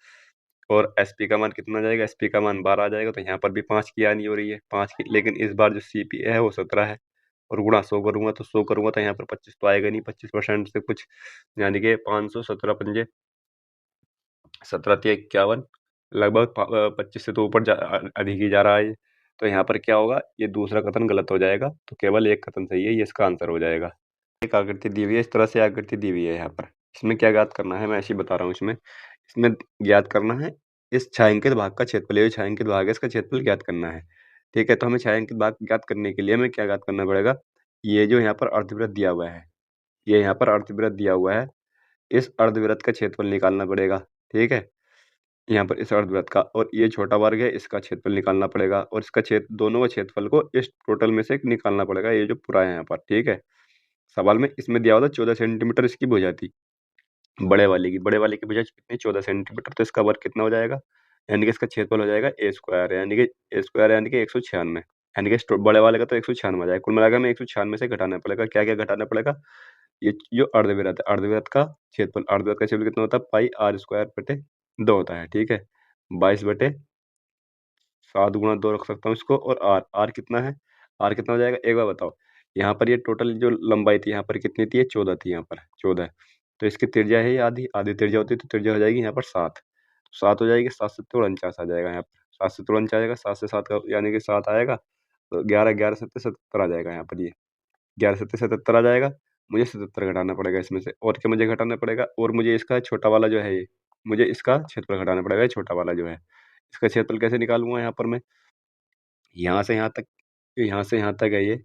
और एसपी का मान कितना आ जाएगा? एसपी का मान 12 आ जाएगा। तो यहाँ पर भी 5 की हानि हो रही है, 5 की। लेकिन इस बार जो सीपी है वो 17 है, और गुणा 100 करूंगा, तो 100 करूंगा तो यहाँ पर 25 तो आएगा नहीं। 25% से कुछ, यानी कि 500, 17 पंजे 17 तिया 51, लगभग 25 से तो ऊपर अधिक ही जा रहा है ये। तो यहाँ पर क्या होगा? ये दूसरा कथन गलत हो जाएगा, तो केवल एक कथन सही है, ये इसका आंसर हो जाएगा। एक आकृति दी हुई है, इस तरह से आकृति दी हुई है यहाँ पर। इसमें क्या ज्ञात करना है, मैं ऐसे ही बता रहा हूँ। इसमें इसमें ज्ञात करना है इस छायांकित भाग का क्षेत्रफल। ये जो छायांकित भाग है इसका क्षेत्रफल ज्ञात करना है, ठीक है। तो हमें छायांकित भाग ज्ञात करने के लिए हमें क्या ज्ञात करना पड़ेगा? ये जो यहाँ पर अर्धवृत्त दिया हुआ है, ये यहाँ पर अर्धवृत्त दिया हुआ है, इस अर्धवृत्त का क्षेत्रफल निकालना पड़ेगा, ठीक है। यहाँ पर इस अर्धवृत्त का, और ये छोटा वर्ग है, इसका क्षेत्रफल निकालना पड़ेगा, और इसका क्षेत्र, दोनों का क्षेत्रफल को इस टोटल में से निकालना पड़ेगा, ये जो पूरा है यहाँ पर, ठीक है। सवाल में इसमें दिया हुआ था 14 सेंटीमीटर इसकी भुजा थी, बड़े वाले की भुजा कितनी? 14 सेंटीमीटर। तो इसका वर्ग कितना हो जाएगा? यानी कि इसका क्षेत्रफल हो जाएगा ए स्क्वायर, यानी कि ए स्क्वायर यानी कि 196, यानी कि बड़े वाले का तो 196 आ जाएगा। कुल मिलाकर हमें 196 से घटाना पड़ेगा। क्या क्या घटाना पड़ेगा? ये जो अर्धवृत्त है, अर्धवृत्त का क्षेत्रफल, अर्धवृत्त का क्षेत्रफल कितना होता है? पाई आर स्क्वायर बटे 2 होता है, ठीक है। 22 बटे 7 गुणा 2 रख सकता हूँ इसको, और आर कितना है? आर कितना हो जाएगा एक बार बताओ। यहाँ पर ये टोटल जो लंबाई थी यहाँ पर कितनी थी? ये 14 थी यहाँ पर, 14। तो इसकी त्रिज्या है ये आधी, आधी त्रिज्या होती है तो त्रिज्या हो जाएगी यहाँ पर 7। 7 हो जाएगी, 7 सत्ते 49 आ जाएगा यहाँ पर। 7 से 49 आएगा, 7 से 7 का यानी कि 7 आएगा, तो 11, 11 सत्ते 77 आ जाएगा यहाँ पर ये। 11 सत्ते 77 आ जाएगा। मुझे 77 घटाना पड़ेगा इसमें से, और क्या मुझे घटाना पड़ेगा? और मुझे इसका छोटा वाला जो है ये, मुझे इसका क्षेत्रफल घटाना पड़ेगा, ये छोटा वाला जो है। इसका क्षेत्रफल कैसे निकालूँगा यहाँ पर मैं? यहाँ से यहाँ तक, यहाँ से यहाँ तक है ये,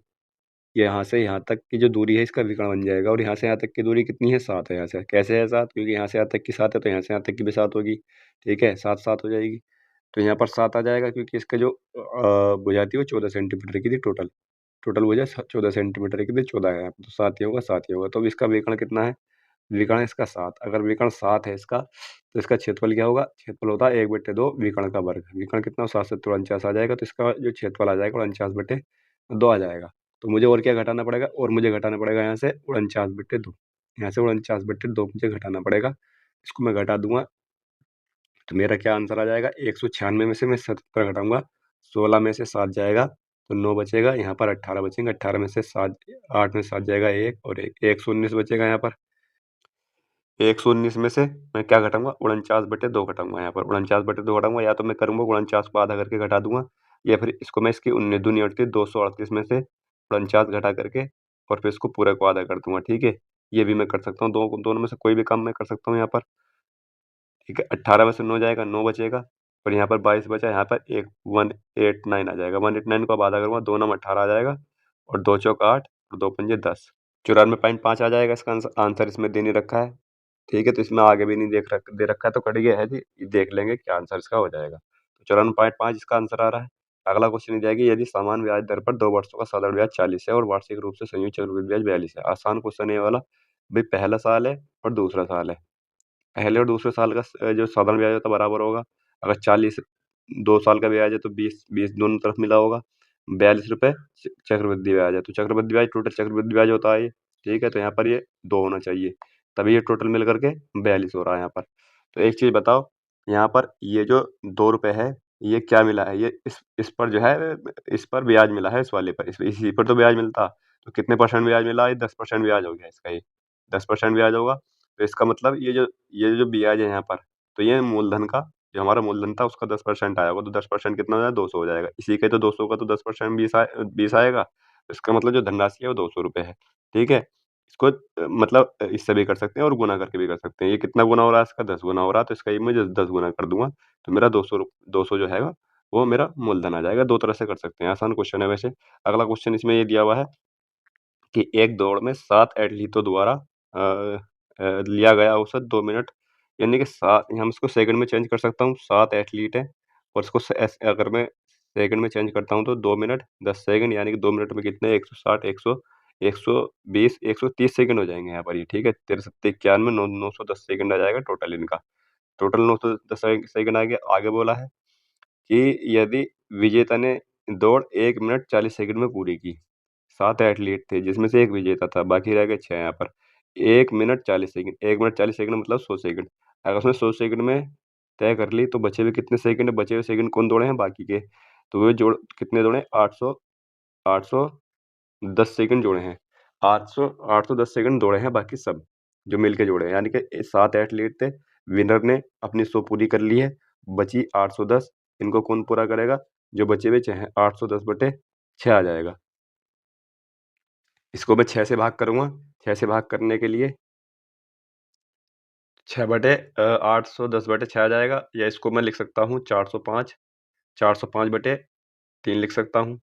यहाँ से यहाँ तक की जो दूरी है इसका विकर्ण बन जाएगा, और यहाँ से यहाँ तक की दूरी कितनी है? 7 है यहाँ से। कैसे है 7? क्योंकि यहाँ से यहाँ तक की 7 है, तो यहाँ से यहाँ तक की भी 7 होगी। ठीक है, 7, 7 हो जाएगी। तो यहाँ पर 7 आ जाएगा, क्योंकि इसका जो भुजा थी वो 14 सेंटीमीटर की थी टोटल। टोटल भुजा 14 सेंटीमीटर की थी, 14 है यहाँ पे, तो 7 ही होगा, 7 ही होगा। तो अब इसका विकर्ण कितना है? विकर्ण इसका 7। अगर विकर्ण 7 है इसका, तो इसका क्षेत्रफल क्या होगा? क्षेत्रफल होता है 1/2 विकर्ण का वर्ग। विकर्ण कितना? 7 से 49 आ जाएगा, तो इसका जो क्षेत्रफल आ जाएगा 49/2 आ जाएगा। तो मुझे और क्या घटाना पड़ेगा? और मुझे घटाना पड़ेगा यहाँ से 49/2। यहाँ से 49/2 मुझे घटाना पड़ेगा। इसको मैं घटा दूंगा, तो मेरा क्या आंसर आ जाएगा? 196 में से मैं 77 घटाऊंगा, 16 में से 7 जाएगा तो 9 बचेगा। यहाँ पर 18 बचेंगे, 18 में से 7, 8 में 7 जाएगा 1, और 119 बचेगा यहाँ पर। 119 में से मैं क्या घटाऊंगा? 49/2 घटाऊंगा यहाँ पर। 49/2 घटाऊंगा, या तो मैं करूंगा 49 को आधा करके घटा दूंगा, या फिर इसको मैं इसकी 19 दूनी 38, 238 में से 49 घटा करके और फिर इसको पूरा को आधा कर दूंगा। ठीक है, ये भी मैं कर सकता हूँ, दोनों में से कोई भी काम मैं कर सकता हूँ यहाँ पर। ठीक है, 18 में से 9 जाएगा, 9 बचेगा, और यहाँ पर 22 बचा, यहाँ पर 189 आ जाएगा। 189 को अब आधा करूंगा, 2 9 18 आ जाएगा, और 2 चौक 8, और 2 पंजे 10। 94.5 आ जाएगा इसका आंसर इसमें दे नहीं रखा है। ठीक है, तो इसमें आगे भी नहीं दे रखा है, तो कट गया है जी। ये देख लेंगे क्या आंसर इसका हो जाएगा। तो 94.5 इसका आंसर आ रहा है। अगला क्वेश्चन ये जाएगी, यदि समान ब्याज दर पर 2 वर्षों का साधारण ब्याज 40 है और वार्षिक रूप से संयुक्त चक्रवृद्धि ब्याज 42 है। आसान क्वेश्चन है ये वाला। भाई पहला साल है और दूसरा साल है। पहले और दूसरे साल का जो साधारण ब्याज होता है बराबर होगा। अगर 40 2 साल का ब्याज है तो 20 20 दोनों तरफ मिला होगा। 42 रुपए चक्रवृद्धि ब्याज है, तो चक्रवृद्धि ब्याज टोटल चक्रवृद्धि ब्याज होता है ये। ठीक है, तो यहाँ पर ये 2 होना चाहिए, तभी ये टोटल मिल करके 42 हो रहा है यहाँ पर। तो एक चीज बताओ, यहाँ पर ये जो 2 रुपए है, ये क्या मिला है? ये इस पर जो है, इस पर ब्याज मिला है, इस वाले पर, इसी पर तो ब्याज मिलता। तो कितने परसेंट ब्याज मिला? ये 10% ब्याज हो गया इसका, ये 10% ब्याज होगा। तो इसका मतलब ये जो ब्याज है यहाँ पर, तो ये मूलधन का, जो हमारा मूलधन था उसका 10% आया होगा। तो 10% कितना हो जाएगा? 200 हो जाएगा। इसी का तो 200 का तो 10% 20 आएगा। तो इसका मतलब जो धनराशि है वो 200 रुपए है। ठीक है, इसको मतलब इससे भी कर सकते हैं और गुना करके भी कर सकते हैं। ये कितना गुना हो रहा है? इसका 10 गुना हो रहा है, तो इसका ये मैं 10 गुना कर दूंगा, तो मेरा 200 जो है वो मेरा मूलधन आ जाएगा। दो तरह से कर सकते हैं, आसान क्वेश्चन है वैसे। अगला क्वेश्चन इसमें ये दिया हुआ है कि एक दौड़ में 7 एथलीटों द्वारा लिया गया औसत 2 मिनट, यानी कि 7, हम इसको सेकंड में चेंज कर सकता हूँ। 7 एथलीट हैं, और इसको अगर मैं सेकंड में चेंज करता हूँ तो 2 मिनट 10 सेकंड, यानी कि 2 मिनट में कितने? 160, 100, 120, 130 सेकंड हो जाएंगे यहाँ पर ये। ठीक है, 13 सत्ते 91, 910 सेकंड आ जाएगा टोटल इनका। टोटल 910 सेकंड आगे बोला है कि यदि विजेता ने दौड़ 1 मिनट 40 सेकंड में पूरी की। 7 एथलीट थे जिसमें से 1 विजेता था, बाकी रह गए 6 यहाँ पर। 1 मिनट 40 सेकंड, 1 मिनट 40 सेकंड मतलब 100 सेकंड। अगर उसने 100 सेकंड में तय कर ली, तो बचे हुए कितने सेकंड? बचे हुए सेकंड कौन दौड़े हैं बाकी के? तो वे जोड़ कितने दौड़े? 810 सेकंड जोड़े हैं। 810 सेकंड दौड़े हैं बाकी सब, जो मिल के जोड़े हैं। यानी कि 7 एथलीट थे, विनर ने अपनी 100 पूरी कर ली है, बची 810। इनको कौन पूरा करेगा? जो बचे हुए 6 हैं, 810/6 आ जाएगा। इसको मैं 6 से भाग करूँगा। 6 से भाग करने के लिए 810/6 आ जाएगा, या इसको मैं लिख सकता हूँ 405, 405/3 लिख सकता हूँ।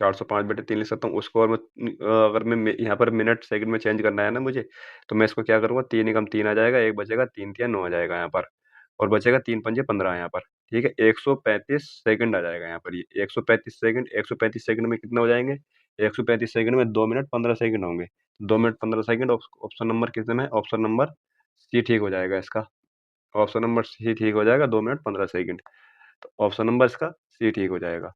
405/3 लिख सकता हूँ। उसको और अगर मैं यहाँ पर मिनट सेकंड में चेंज करना है ना मुझे, तो मैं इसको क्या करूँगा? 3 एकम 3 आ जाएगा, 1 बचेगा, 3 तिया 9 आ जाएगा यहाँ पर, और बचेगा 3 पंजे 15 यहाँ पर। ठीक है, 135 सेकंड आ जाएगा यहाँ पर ये। 135 सेकंड, 135 सेकंड में कितने हो जाएंगे? 135 सेकंड में 2 मिनट 15 सेकंड होंगे। 2 मिनट 15 सेकंड, ऑप्शन नंबर कितने में? ऑप्शन नंबर सी ठीक हो जाएगा इसका। ऑप्शन नंबर सी ठीक हो जाएगा, 2 मिनट 15 सेकंड। तो ऑप्शन नंबर इसका सी ठीक हो जाएगा।